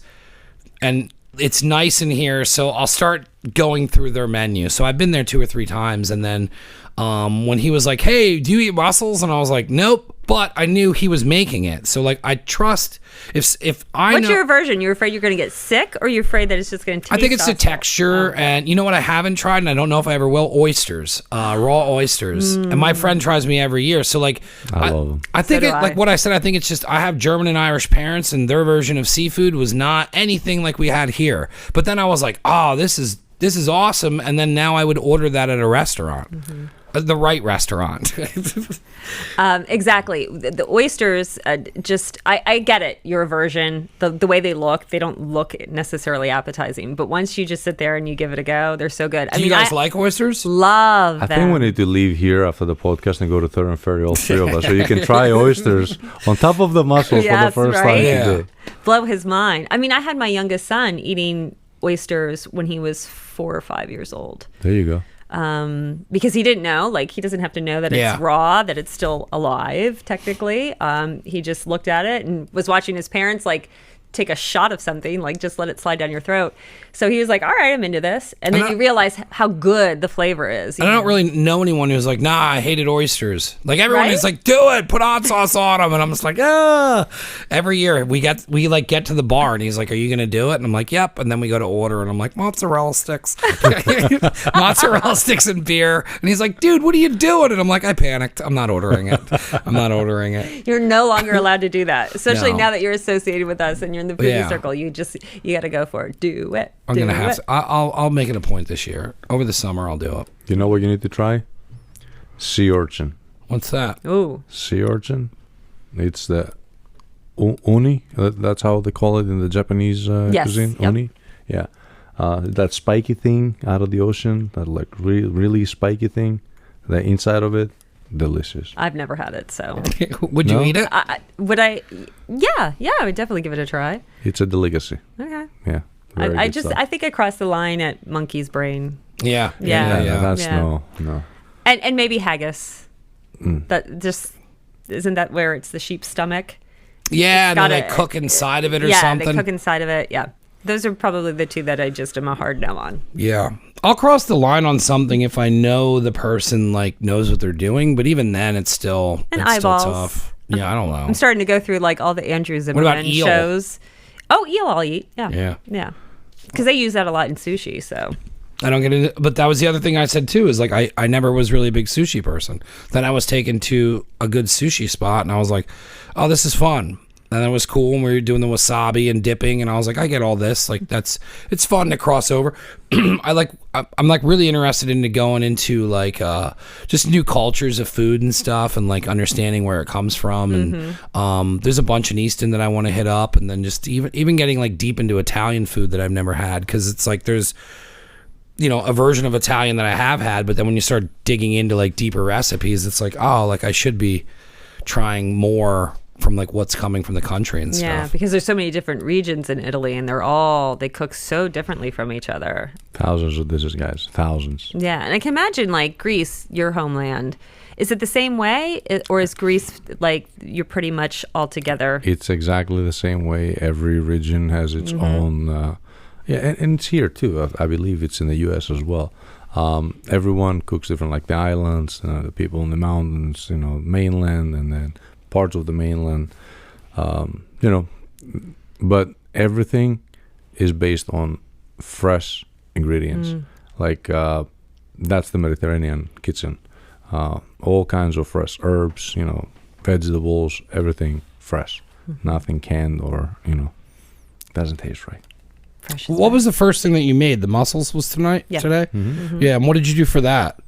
and it's nice in here, so I'll start going through their menu. So I've been there 2 or 3 times, and then when he was like, "Hey, do you eat mussels?" and I was like, "Nope," but I knew he was making it, so like I trust if I. What's your aversion? You're afraid you're going to get sick, or you're afraid that it's just going to taste? I think it's the awful? texture, and you know what I haven't tried, and I don't know if I ever will. Oysters, raw oysters, and my friend tries me every year. So like, I love them. I think So it, do I. like what I said. I think it's just I have German and Irish parents, and their version of seafood was not anything like we had here. But then I was like, oh, this is awesome, and then now I would order that at a restaurant. The right restaurant. Exactly. The oysters, I get it, your aversion. The way they don't look necessarily appetizing. But once you just sit there and you give it a go, they're so good. Do you guys like oysters? Love I them. think we need to leave here after the podcast and go to Third and Ferry, all 3 of us, so you can try oysters on top of the mussels for the Yes, first right? time Yeah. today. Blow his mind. I mean, I had my youngest son eating oysters when he was 4 or 5 years old. There you go. Because he didn't know, like he doesn't have to know that Yeah. it's raw, that it's still alive technically. He just looked at it and was watching his parents like take a shot of something, like just let it slide down your throat. So he was like, all right, I'm into this. And then you realize how good the flavor is. And I don't really know anyone who's like, nah, I hated oysters. Like everyone Right? is like, do it, put hot sauce on them, and I'm just like, ah. Every year we get to the bar, and he's like, are you gonna do it? And I'm like, yep. And then we go to order, and I'm like, mozzarella sticks, mozzarella sticks and beer. And he's like, dude, what are you doing? And I'm like, I panicked. I'm not ordering it. I'm not ordering it. You're no longer allowed to do that, especially No. now that you're associated with us and you're in the food Yeah. circle. You got to go for it. Do it. I'm do gonna have it. to. I'll make it a point this year. Over the summer, I'll do it. You know what you need to try? Sea urchin. What's that? Ooh. Sea urchin. It's the oni. That's how they call it in the Japanese Yes, cuisine. yep. Oni. Yeah. That spiky thing out of the ocean. That like really spiky thing. The inside of it, delicious. I've never had it, so Would you No? eat it? would I? Yeah, I would definitely give it a try. It's a delicacy. Okay. Yeah. Very I good just stuff. I think I crossed the line at monkey's brain, Yeah. Yeah. That's Yeah. no. and maybe haggis. That just isn't that where it's the sheep's stomach? Yeah, and then they gotta- cook inside of it or yeah, something. they cook inside of it. Yeah, those are probably the two that I just am a hard no on. Yeah. I'll cross the line on something if I know the person like knows what they're doing, but even then it's still And it's eyeballs. still tough. Yeah, I don't know. I'm starting to go through like all the Andrew What about Zimmerman eel? shows. Oh, eel I'll eat. Yeah. Yeah. Because they use that a lot in sushi. So I don't get it. But that was the other thing I said too, is like I never was really a big sushi person. Then I was taken to a good sushi spot and I was like, oh, this is fun. And it was cool when we were doing the wasabi and dipping, and I was like, I get all this. Like it's fun to cross over. I'm like really interested into going into like just new cultures of food and stuff, and like understanding where it comes from. And there's a bunch in Easton that I want to hit up, and then just even getting like deep into Italian food that I've never had, because it's like there's a version of Italian that I have had, but then when you start digging into like deeper recipes, it's like, oh, like I should be trying more from like what's coming from the country and yeah, stuff. because there's so many different regions in Italy, and they cook so differently from each other. Thousands of dishes, guys. Thousands. Yeah, and I can imagine like Greece, your homeland. Is it the same way, or is Greece like you're pretty much all together? It's exactly the same way. Every region has its own. And it's here too. I believe it's in the U.S. as well. Everyone cooks different, like the islands, the people in the mountains, mainland, and then parts of the mainland. But everything is based on fresh ingredients. Like that's the Mediterranean kitchen. All kinds of fresh herbs, vegetables, everything fresh. Nothing canned or doesn't taste right. Fresh as What was the first thing that you made? The mussels was today? Yeah. Yeah, and what did you do for that?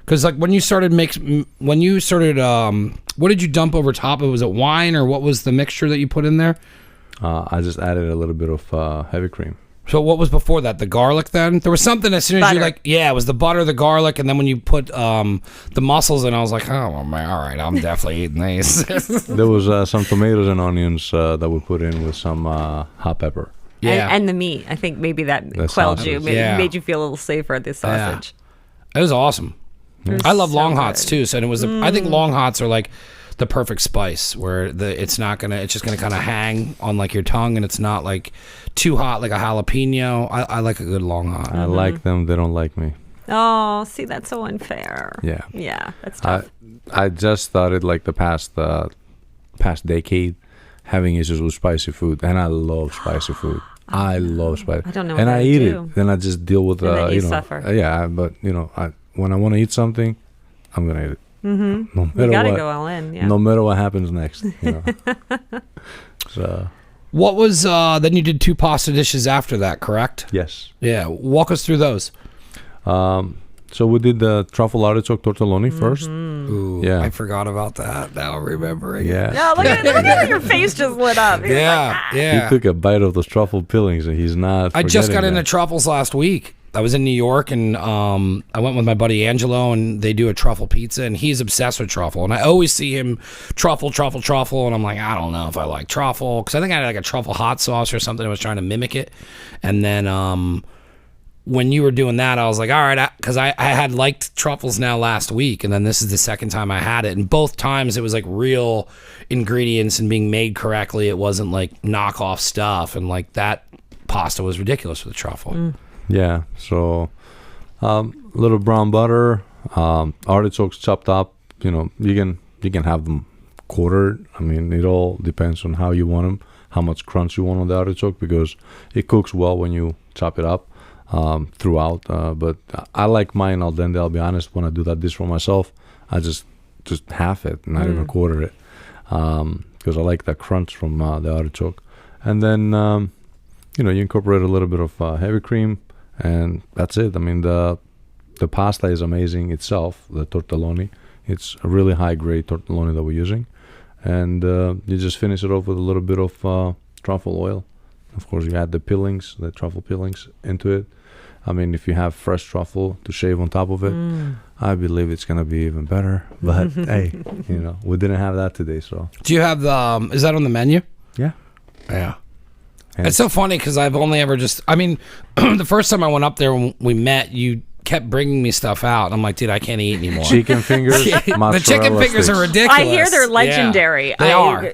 Because like when you started what did you dump over top? Was it wine, or what was the mixture that you put in there? I just added a little bit of heavy cream. So what was before that? The garlic then? There was something as soon as you Butter. it was the butter, the garlic, and then when you put the mussels in, I was like, oh man, all right, I'm definitely eating these. There was some tomatoes and onions that we put in with some hot pepper. Yeah. And the meat. I think maybe that The quelled you, sausage. made you feel a little safer at this sausage. It was awesome. It was I love so long hots good. too. So it was I think long hots are like the perfect spice where it's just gonna kind of hang on like your tongue, and it's not like too hot like a jalapeno. I like a good long hot. I like them. They don't like me. Oh, see, that's so unfair. Yeah. Yeah, that's tough. I just started like the past decade having issues with spicy food, and I love spicy food. I love spicy. I don't know. And what I eat it. Then I just deal with then you suffer. Yeah, but when I want to eat something, I'm gonna eat it. Mm-hmm. No matter You gotta what, go all in. Yeah. no matter what happens next. So What was then you did 2 pasta dishes after that, correct? yes. Yeah. Walk us through those. So we did the truffle artichoke tortelloni first. Ooh, Yeah. I forgot about that. Now remembering. Yeah. Yeah, look at your face just lit up. You're Yeah. He Yeah. took a bite of those truffle peelings, and he's not. I just got forgetting into that. truffles last week. I was in New York, and I went with my buddy Angelo, and they do a truffle pizza, and he's obsessed with truffle. And I always see him truffle, and I'm like, I don't know if I like truffle, because I think I had like a truffle hot sauce or something. I was trying to mimic it, and then when you were doing that, I was like, all right, because I had liked truffles now last week, and then this is the second time I had it, and both times it was like real ingredients and being made correctly. It wasn't like knockoff stuff, and like that pasta was ridiculous with the truffle. Yeah. So little brown butter, artichokes chopped up. You can have them quartered. I mean, it all depends on how you want them, how much crunch you want on the artichoke, because it cooks well when you chop it up throughout. But I like mine al dente. I'll be honest. When I do that dish for myself, I just half it, not even quarter it, because I like that crunch from the artichoke. And then you incorporate a little bit of heavy cream, and that's it. I mean, the pasta is amazing itself, the tortelloni. It's a really high grade tortelloni that we're using, and you just finish it off with a little bit of truffle oil. Of course, you add the truffle peelings into it. I mean, if you have fresh truffle to shave on top of it, I believe it's gonna be even better. But hey, we didn't have that today, so. Do you have is that on the menu? Yeah. Yeah. And It's so funny because I've only ever the first time I went up there when we met, you kept bringing me stuff out. I'm like, dude, I can't eat anymore. chicken fingers, The chicken mozzarella fingers sticks. are ridiculous. I hear they're legendary. Yeah.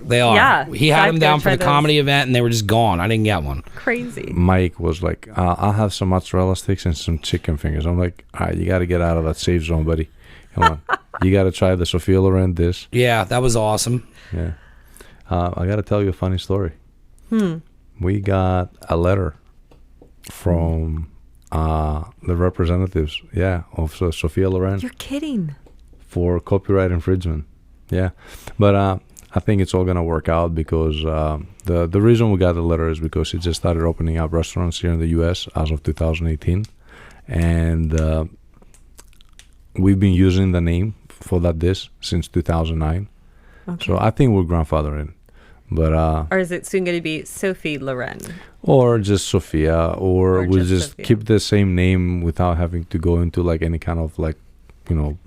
They are. Yeah. He had I've them gotta down for try the comedy event, and they were just gone. I didn't get one. Crazy. Mike was like, I'll have some mozzarella sticks and some chicken fingers. I'm like, all right, you got to get out of that safe zone, buddy. Come on. You got to try the Sophia Loren dish. Yeah, that was awesome. Yeah. I got to tell you a funny story. We got a letter from the representatives, of Sophia Loren You're kidding. for copyright infringement. Yeah. But I think it's all going to work out because the reason we got the letter is because it just started opening up restaurants here in the U.S. as of 2018. And we've been using the name for that dish since 2009. Okay. So I think we're grandfathered in. But Or is it soon going to be Sophie Loren? or just Sophia, or we'll just just Sophia. keep the same name without having to go into like any kind of like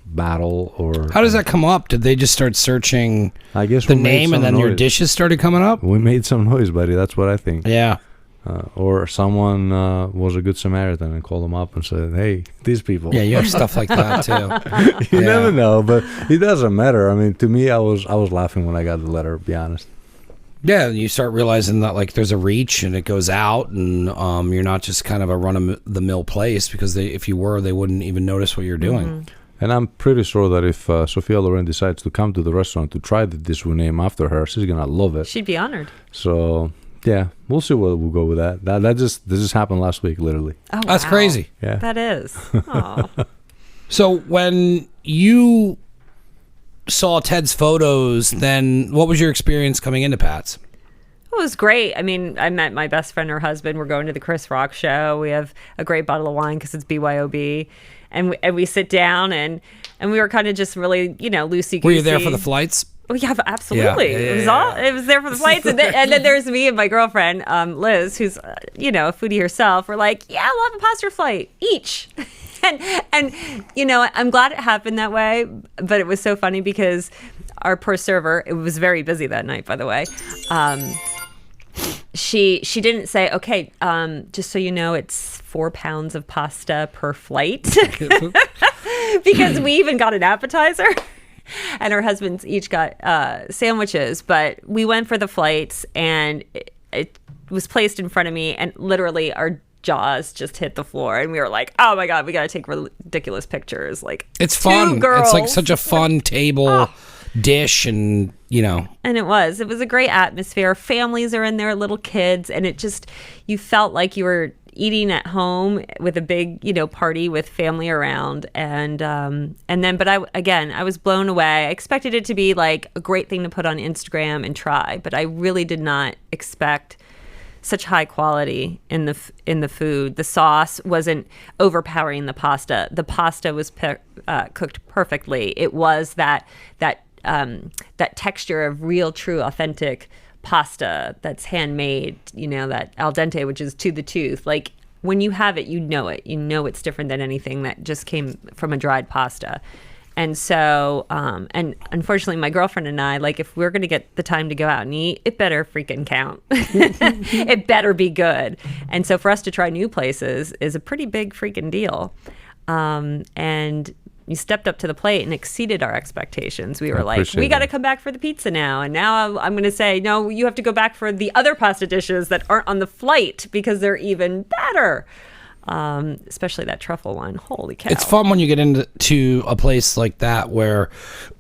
battle or. How does that come up? Did they just start searching I guess the we made name and some then your noise. dishes started coming up? We made some noise, buddy. That's what I think. Yeah. Or someone was a good Samaritan and called them up and said, "Hey, these people." Yeah, you have stuff like that too. You Yeah. never know, but it doesn't matter. I mean, to me, I was laughing when I got the letter. To be honest. Yeah, you start realizing that like there's a reach and it goes out, and you're not just kind of a run-of-the-mill place, because if you were, they wouldn't even notice what you're doing. And I'm pretty sure that if Sophia Loren decides to come to the restaurant to try the dish we name after her, she's gonna love it. She'd be honored. So yeah, we'll see where we'll go with that. This just happened last week, literally. Oh, That's wow. crazy. Yeah. That is. Oh. So when you saw Ted's photos, then what was your experience coming into Pat's? It was great. I mean, I met my best friend, her husband. We're going to the Chris Rock show. We have a great bottle of wine because it's BYOB. And we sit down and we were kind of just really, loosey-goosey. Were you there for the flights? Oh yeah, absolutely. Yeah, It was there for the flights, and then there's me and my girlfriend, Liz, who's a foodie herself. We're like, yeah, we'll have a pasta flight each, and I'm glad it happened that way. But it was so funny because our poor server, it was very busy that night, by the way. She didn't say, okay, just so you know, it's 4 pounds of pasta per flight, because we even got an appetizer. and our husbands each got sandwiches. But we went for the flights, and it was placed in front of me, and literally our jaws just hit the floor, and we were like, oh my God, we got to take ridiculous pictures. Like, it's fun. Girls. It's like such a fun table dish, and and it was a great atmosphere. Families are in there, little kids, and you felt like you were eating at home with a big party with family around. And then but I was blown away. I expected it to be like a great thing to put on Instagram and try, but I really did not expect such high quality in the food. The sauce wasn't overpowering the pasta. The pasta was cooked perfectly. It was that texture of real, true, authentic pasta that's handmade, that al dente, which is to the tooth. Like, when you have it, you know it's different than anything that just came from a dried pasta. And so, and unfortunately, my girlfriend and I, like, if we're going to get the time to go out and eat, it better freaking count. It better be good. And so for us to try new places is a pretty big freaking deal. And you stepped up to the plate and exceeded our expectations. We were like, we got to come back for the pizza now. And now I'm going to say, no, you have to go back for the other pasta dishes that aren't on the flight because they're even better. Especially that truffle one. Holy cow. It's fun when you get into a place like that where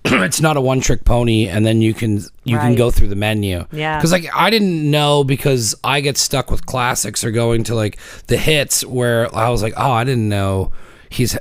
it's not a one-trick pony, and then you can go through the menu. Yeah. Because I didn't know, because I get stuck with classics or going to like the hits where I was like, oh, I didn't know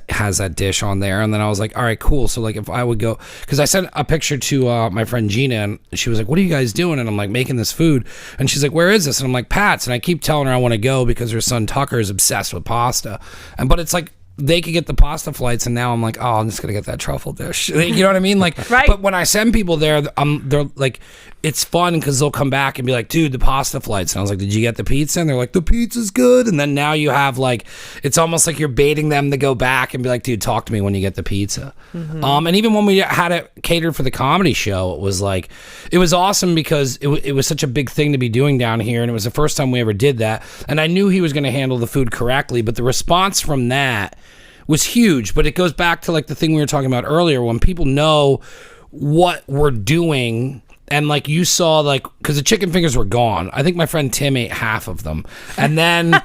has that dish on there. And then I was like, all right, cool. So like if I would go, because I sent a picture to my friend Gina, and she was like, what are you guys doing? And I'm like, making this food. And she's like, where is this? And I'm like, Pat's. And I keep telling her I want to go because her son Tucker is obsessed with pasta. But it's like, they could get the pasta flights, and now I'm like, oh, I'm just gonna get that truffle dish. You know what I mean? Like, right. But when I send people there, they're like, it's fun because they'll come back and be like, dude, the pasta flights. And I was like, did you get the pizza? And they're like, the pizza's good. And then now you have like, it's almost like you're baiting them to go back and be like, dude, talk to me when you get the pizza. Mm-hmm. And even when we had it catered for the comedy show, it was like, it was awesome because it was such a big thing to be doing down here, and it was the first time we ever did that. And I knew he was going to handle the food correctly, but the response from that was huge. But it goes back to like the thing we were talking about earlier, when people know what we're doing. And like you saw, like, because the chicken fingers were gone. I think my friend Tim ate half of them. And then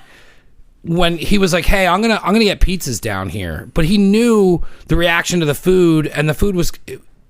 when he was like, hey, I'm gonna get pizzas down here, but he knew the reaction to the food, and the food was,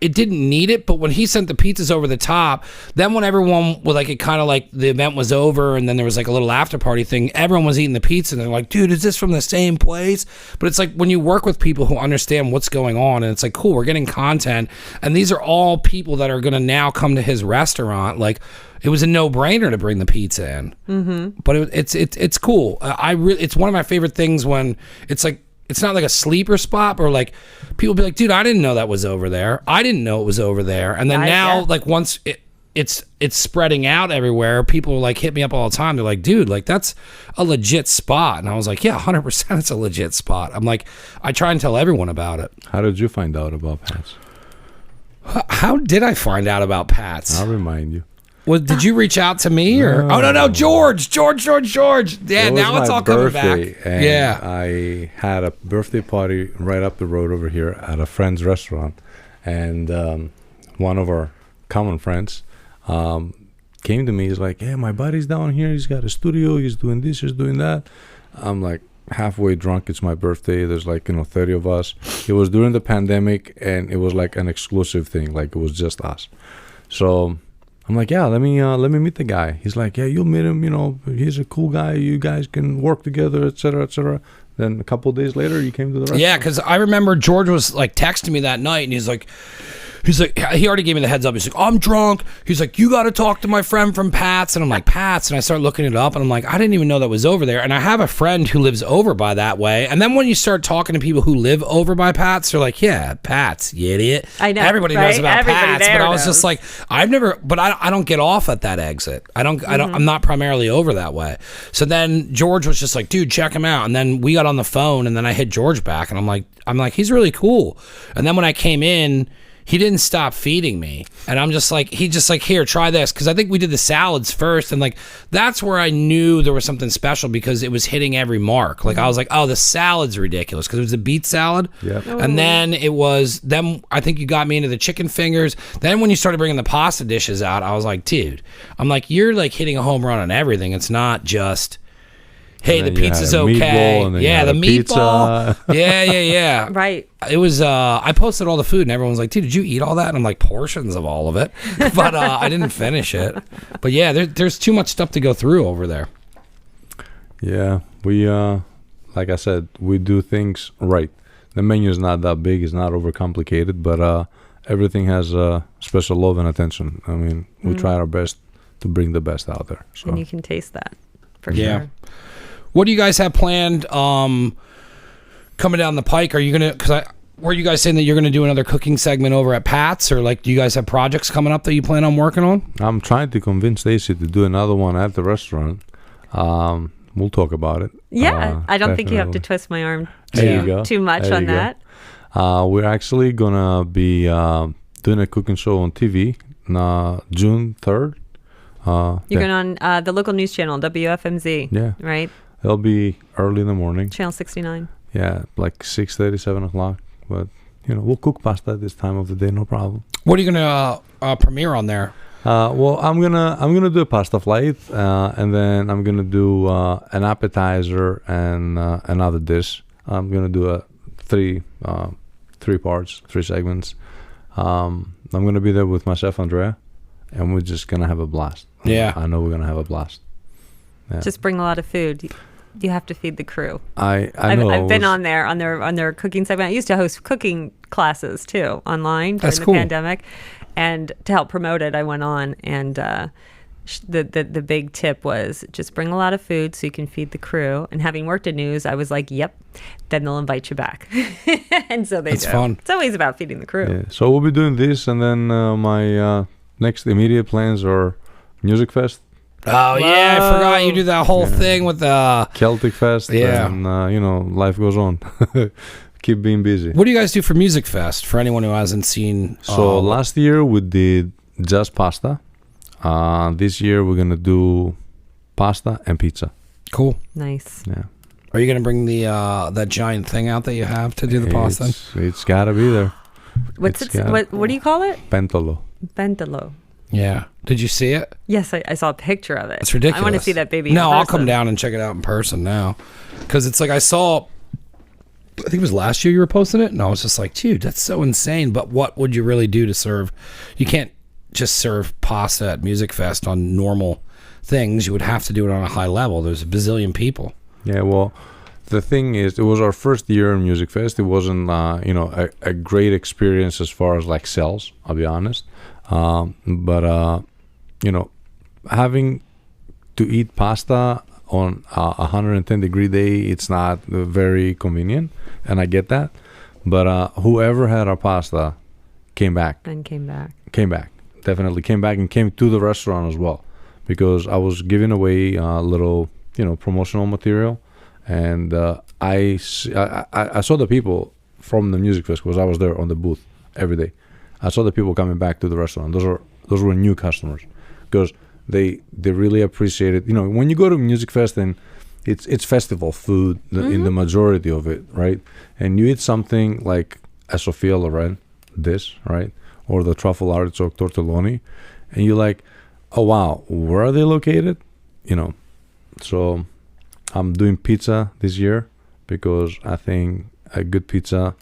it didn't need it. But when he sent the pizzas over the top, then when everyone was like, it kind of like the event was over, and then there was like a little after party thing, everyone was eating the pizza, and they're like, dude, is this from the same place? But it's like when you work with people who understand what's going on, and it's like, cool, we're getting content, and these are all people that are going to now come to his restaurant. Like, it was a no-brainer to bring the pizza in. Mm-hmm. But it's cool. It's one of my favorite things when it's like, it's not like a sleeper spot, or like people be like, dude, I didn't know that was over there. I didn't know it was over there. And then like once it's spreading out everywhere, people like hit me up all the time. They're like, dude, like that's a legit spot. And I was like, yeah, 100% it's a legit spot. I'm like, I try and tell everyone about it. How did you find out about Pat's? How did I find out about Pat's? I'll remind you. Well, did you reach out to me or? No. Oh no, George. Yeah, now it's all coming back. And yeah, I had a birthday party right up the road over here at a friend's restaurant, and one of our common friends came to me. He's like, "Yeah, my buddy's down here. He's got a studio. He's doing this. He's doing that." I'm like, halfway drunk. It's my birthday. There's like 30 of us. It was during the pandemic, and it was like an exclusive thing. Like it was just us. So I'm like, yeah, let me meet the guy. He's like, yeah, you'll meet him. He's a cool guy. You guys can work together, etc., etc. Then a couple of days later, you came to the restaurant. Yeah, because I remember George was like texting me that night, and he's like, he already gave me the heads up. He's like, I'm drunk. He's like, you got to talk to my friend from Pat's. And I'm like, Pat's? And I start looking it up, and I'm like, I didn't even know that was over there. And I have a friend who lives over by that way. And then when you start talking to people who live over by Pat's, they're like, yeah, Pat's, you idiot. I know. Everybody right? knows about Everybody Pat's. But I was knows. just like, I don't get off at that exit. I'm not primarily over that way. So then George was just like, dude, check him out. And then we got on the phone, and then I hit George back, and I'm like, he's really cool. And then when I came in, he didn't stop feeding me. And I'm just like, here, try this. Because I think we did the salads first. And like, that's where I knew there was something special because it was hitting every mark. Like I was like, oh, the salad's ridiculous. Because it was a beet salad. Yep. And then I think you got me into the chicken fingers. Then when you started bringing the pasta dishes out, I was like, dude, I'm like, you're like hitting a home run on everything. It's not just, hey, the pizza's okay. Yeah, the meatball. Yeah. Right. It was, I posted all the food and everyone was like, dude, did you eat all that? And I'm like, portions of all of it. But I didn't finish it. But yeah, there's too much stuff to go through over there. Yeah, we, like I said, we do things right. The menu is not that big. It's not overcomplicated, but everything has special love and attention. I mean, we try our best to bring the best out there. So. And you can taste that for sure. What do you guys have planned coming down the pike? Are you going to, were you guys saying that you're going to do another cooking segment over at Pat's, or like, do you guys have projects coming up that you plan on working on? I'm trying to convince Stacey to do another one at the restaurant. We'll talk about it. Yeah, I don't think you have to twist my arm too much on that. We're actually going to be doing a cooking show on TV June 3rd. You're going on the local news channel, WFMZ. Yeah. Right? It'll be early in the morning. Channel 69. Yeah, like 6:30, 7 o'clock. But, we'll cook pasta at this time of the day, no problem. What are you going to premiere on there? Well, I'm gonna do a pasta flight, and then I'm gonna do an appetizer and another dish. I'm gonna do three parts, 3 segments. I'm gonna be there with my chef Andrea, and we're just gonna have a blast. Yeah, I know we're gonna have a blast. Yeah. Just bring a lot of food. You have to feed the crew. I know. I've been on their cooking segment. I used to host cooking classes too online during the pandemic, and to help promote it, I went on, and the big tip was just bring a lot of food so you can feed the crew. And having worked in news, I was like, yep. Then they'll invite you back, and so they do. It's fun. It's always about feeding the crew. Yeah. So we'll be doing this, and then my next immediate plans are Music Fest. Oh, yeah, I forgot you do that whole thing with the Celtic Fest. Yeah. And, life goes on. Keep being busy. What do you guys do for Music Fest, for anyone who hasn't seen? So last year we did just pasta. This year we're going to do pasta and pizza. Cool. Nice. Yeah. Are you going to bring the that giant thing out that you have to do the pasta? It's got to be there. What do you call it? Pentolo. Pentolo. Yeah. Did you see it? Yes, I saw a picture of it. It's ridiculous. I want to see that baby. No, I'll come down and check it out in person now. Because it's like I think it was last year you were posting it, and I was just like, dude, that's so insane. But what would you really do to serve? You can't just serve pasta at Music Fest on normal things. You would have to do it on a high level. There's a bazillion people. Yeah, well, the thing is, it was our first year in Music Fest. It wasn't, a great experience as far as like sales, I'll be honest. But having to eat pasta on a 110-degree day, it's not very convenient, and I get that. But whoever had our pasta came back. And came back. Definitely came back and came to the restaurant as well, because I was giving away a little, promotional material, and I saw the people from the Music Fest because I was there on the booth every day. I saw the people coming back to the restaurant. Those were new customers, because they really appreciate it. When you go to Music Fest, and it's festival food in the majority of it, right? And you eat something like a Sofia Loren dish, right? Or the truffle artichoke tortelloni, and you're like, oh wow, where are they located? So I'm doing pizza this year because I think a good pizza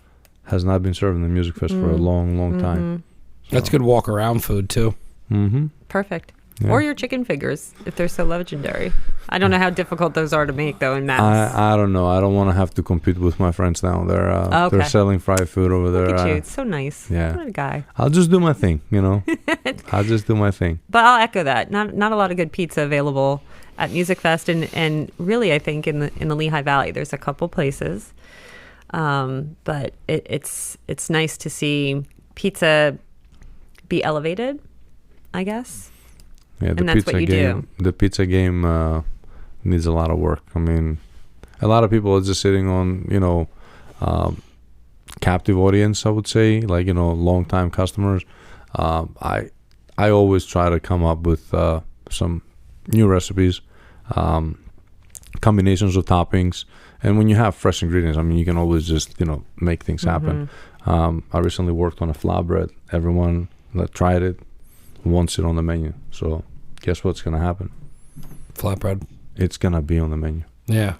has not been served in the Music Fest for a long time. So. That's good walk around food too. Mm-hmm. Perfect. Yeah. Or your chicken fingers, if they're so legendary. I don't know how difficult those are to make, though, in mass. I don't know. I don't want to have to compete with my friends now. They're selling fried food over there. Look at you. It's so nice. Yeah. What a guy. I'll just do my thing, I'll just do my thing. But I'll echo that. Not a lot of good pizza available at Music Fest, and really, I think in the Lehigh Valley, there's a couple places. But it's nice to see pizza be elevated, I guess. Yeah, and that's what you do. The pizza game needs a lot of work. I mean, a lot of people are just sitting on, captive audience, I would say, like, long time customers. I always try to come up with some new recipes, combinations of toppings, and when you have fresh ingredients, I mean, you can always just make things happen. I recently worked on a flatbread. Everyone that tried it wants it on the menu. So guess what's gonna happen? Flatbread. It's gonna be on the menu. Yeah.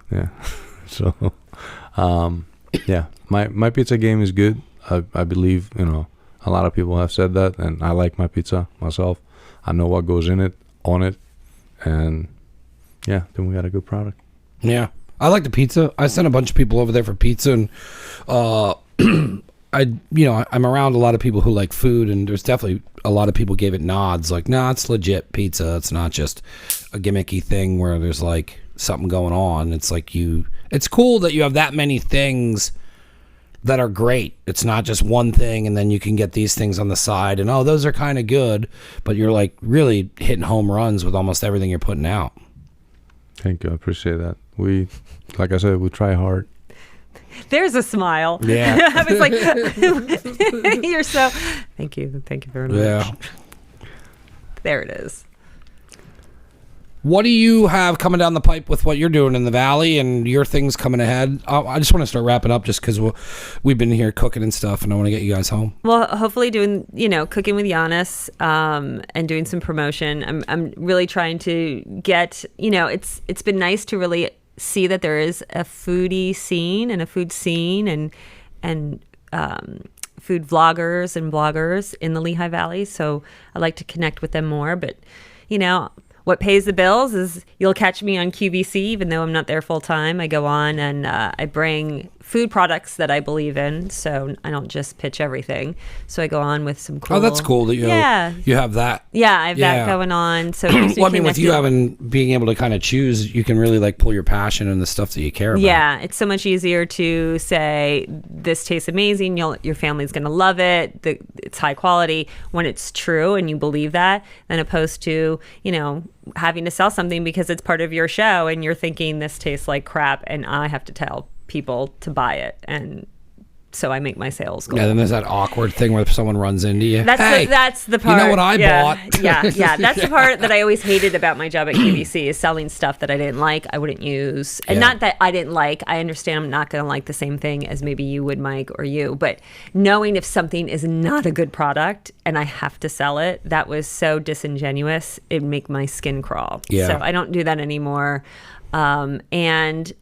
So yeah, my pizza game is good. I believe a lot of people have said that, and I like my pizza myself. I know what goes in it, on it, and yeah, then we got a good product. Yeah, I like the pizza. I sent a bunch of people over there for pizza, and I'm around a lot of people who like food, and there's definitely a lot of people gave it nods, like, nah, it's legit pizza. It's not just a gimmicky thing where there's like something going on. It's like it's cool that you have that many things that are great. It's not just one thing, and then you can get these things on the side, and those are kind of good, but you're like really hitting home runs with almost everything you're putting out. Thank you. I appreciate that. We, like I said, we try hard. There's a smile. Yeah. I was like, you're so, thank you very much. Yeah. There it is. What do you have coming down the pipe with what you're doing in the Valley and your things coming ahead? I just want to start wrapping up just because we've been here cooking and stuff, and I want to get you guys home. Well, hopefully doing, cooking with Giannis and doing some promotion. I'm really trying to get, it's been nice to really see that there is a foodie scene and a food scene and food vloggers and bloggers in the Lehigh Valley. So I like to connect with them more, but, what pays the bills is you'll catch me on QVC, even though I'm not there full time. I go on and I bring food products that I believe in, so I don't just pitch everything. So I go on with some cool... Oh, that's cool that you have that. Yeah, I have that going on. So well, I mean, with you being able to kind of choose, you can really like pull your passion and the stuff that you care about. Yeah, it's so much easier to say, this tastes amazing, your family's going to love it, it's high quality, when it's true and you believe that, than opposed to, having to sell something because it's part of your show and you're thinking this tastes like crap and I have to tell people to buy it, and so I make my sales goal. Yeah, then there's that awkward thing where someone runs into you. That's the part. You know what I bought? Yeah. That's the part that I always hated about my job at QVC is selling stuff that I didn't like, I wouldn't use. And not that I didn't like. I understand I'm not going to like the same thing as maybe you would, Mike, or you. But knowing if something is not a good product and I have to sell it, that was so disingenuous. It'd make my skin crawl. Yeah. So I don't do that anymore. And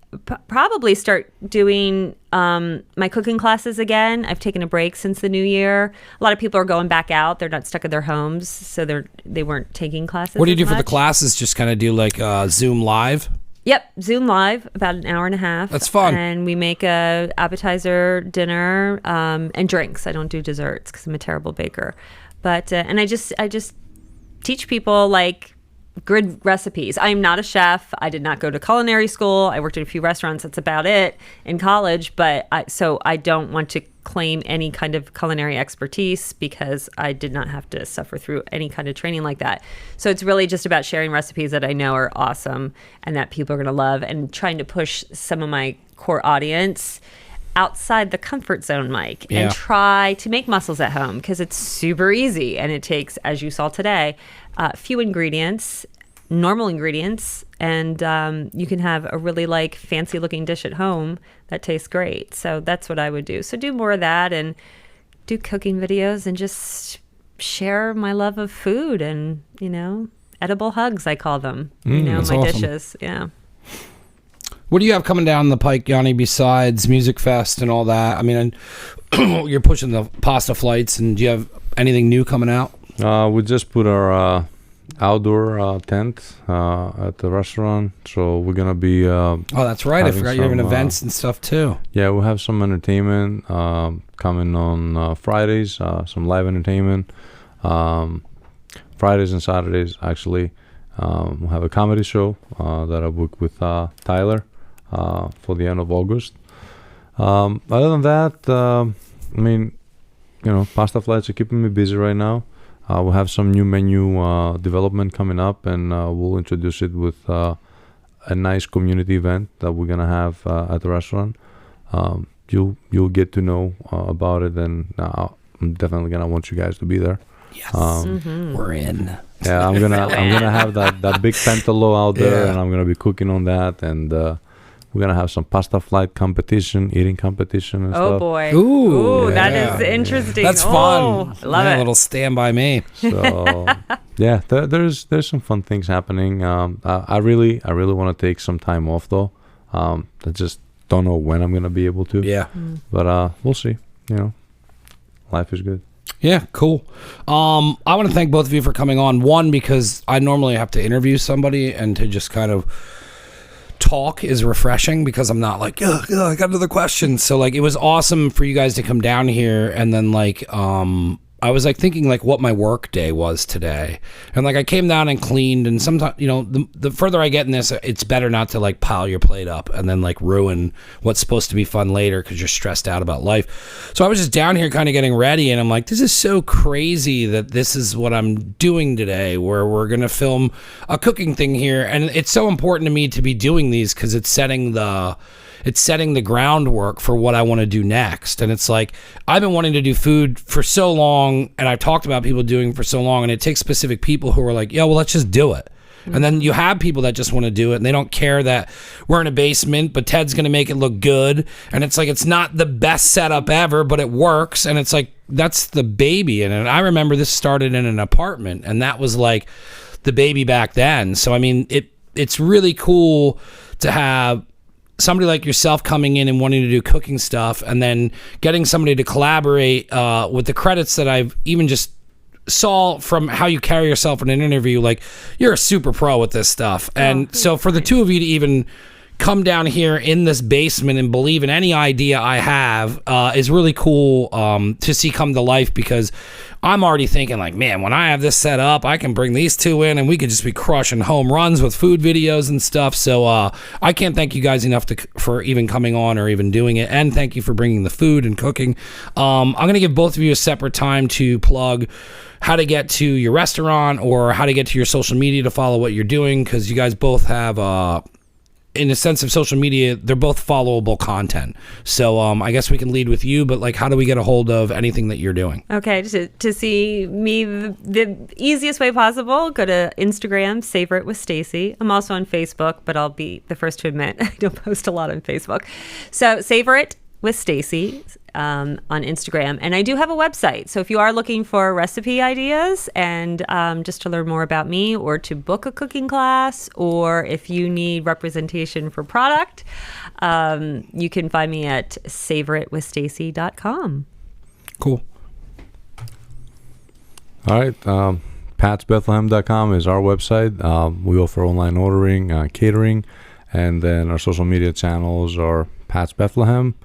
probably start doing my cooking classes again. I've taken a break since the new year. A lot of people are going back out. They're not stuck in their homes, so they weren't taking classes. What do you do as for the much. classes? Just kind of do like Zoom live? Yep, Zoom live, about an hour and a half. That's fun. And we make a appetizer, dinner, and drinks. I don't do desserts because I'm a terrible baker. But and I just teach people like good recipes. I am not a chef. I did not go to culinary school. I worked at a few restaurants. That's about it in college. But so I don't want to claim any kind of culinary expertise because I did not have to suffer through any kind of training like that. So it's really just about sharing recipes that I know are awesome and that people are going to love, and trying to push some of my core audience outside the comfort zone, Mike, and try to make mussels at home because it's super easy and it takes, as you saw today, few ingredients, normal ingredients, and you can have a really like fancy looking dish at home that tastes great. So that's what I would do. So do more of that and do cooking videos and just share my love of food and, edible hugs, I call them, my awesome. dishes. Yeah. What do you have coming down the pike, Yanni, besides Music Fest and all that? I mean, you're pushing the pasta flights, and do you have anything new coming out? We just put our outdoor tent at the restaurant, so we're gonna be oh, that's right, I forgot you're having events and stuff too. Yeah, we'll have some entertainment coming on Fridays, some live entertainment. Fridays and Saturdays, actually, we'll have a comedy show that I booked with Tyler for the end of August. Other than that, pasta flights are keeping me busy right now. We'll have some new menu development coming up, and we'll introduce it with a nice community event that we're going to have at the restaurant. you'll get to know about it, and I'm definitely gonna want you guys to be there. Yes, we're in. Yeah, I'm gonna have that big pentalo out there, and I'm gonna be cooking on that, and we're gonna have some pasta flight competition, eating competition, and stuff. Oh boy! Ooh, that is interesting. That's fun. I love it. A little Stand By Me. So yeah, there's some fun things happening. I really want to take some time off though. I just don't know when I'm gonna be able to. Yeah, but we'll see. Life is good. Yeah, cool. I want to thank both of you for coming on. One, because I normally have to interview somebody, and to just kind of talk is refreshing because I'm not like, I got another question. So like, it was awesome for you guys to come down here, and then like, I was like thinking like what my work day was today, and like I came down and cleaned, and sometimes the further I get in this, it's better not to like pile your plate up and then like ruin what's supposed to be fun later because you're stressed out about life. So I was just down here kind of getting ready, and I'm like, this is so crazy that this is what I'm doing today, where we're gonna film a cooking thing here, and it's so important to me to be doing these because it's setting the groundwork for what I want to do next. And it's like, I've been wanting to do food for so long, and I've talked about people doing for so long, and it takes specific people who are like, well, let's just do it. Mm-hmm. And then you have people that just want to do it, and they don't care that we're in a basement, but Ted's going to make it look good. And it's like, it's not the best setup ever, but it works. And it's like, that's the baby in it. And I remember this started in an apartment, and that was like the baby back then. So, I mean, it's really cool to have somebody like yourself coming in and wanting to do cooking stuff, and then getting somebody to collaborate with the credits that I've even just saw from how you carry yourself in an interview. Like, you're a super pro with this stuff. And so for the two of you to even come down here in this basement and believe in any idea I have is really cool to see come to life, because I'm already thinking like, man, when I have this set up, I can bring these two in and we could just be crushing home runs with food videos and stuff. So I can't thank you guys enough for even coming on or even doing it. And thank you for bringing the food and cooking. I'm going to give both of you a separate time to plug how to get to your restaurant or how to get to your social media to follow what you're doing, because you guys both have in a sense of social media, they're both followable content. So I guess we can lead with you, but like, how do we get a hold of anything that you're doing? Okay, to see me the easiest way possible, go to Instagram, Savor It with Stacey. I'm also on Facebook, but I'll be the first to admit I don't post a lot on Facebook. So Savor It with Stacey on Instagram. And I do have a website. So if you are looking for recipe ideas and just to learn more about me, or to book a cooking class, or if you need representation for product, you can find me at savoritwithstacey.com. Cool. All right. PatsBethlehem.com is our website. We offer online ordering, catering, and then our social media channels are Pats Bethlehem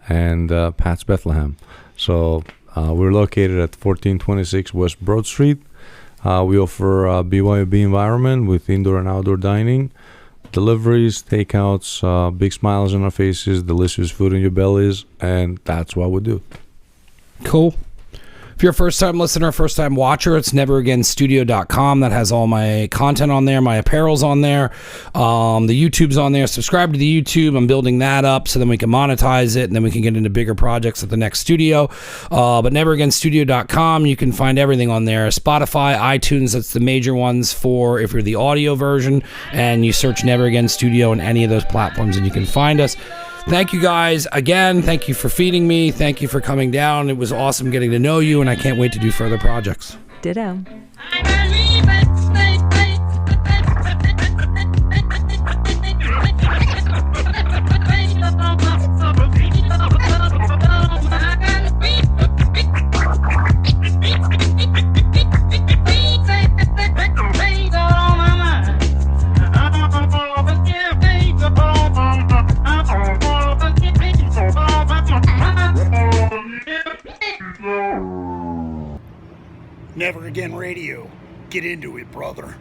and Pats Bethlehem. So we're located at 1426 West Broad Street. We offer BYOB environment with indoor and outdoor dining, deliveries, takeouts, big smiles on our faces, delicious food in your bellies, and that's what we do. Cool. If you're a first-time listener, first-time watcher, it's neveragainstudio.com. That has all my content on there, my apparel's on there, the YouTube's on there. Subscribe to the YouTube. I'm building that up so then we can monetize it, and then we can get into bigger projects at the next studio. But neveragainstudio.com, you can find everything on there. Spotify, iTunes, that's the major ones for if you're the audio version, and you search Never Again Studio on any of those platforms, and you can find us. Thank you guys again. Thank you for feeding me. Thank you for coming down. It was awesome getting to know you, and I can't wait to do further projects. Ditto. Never Again Radio. Get into it, brother.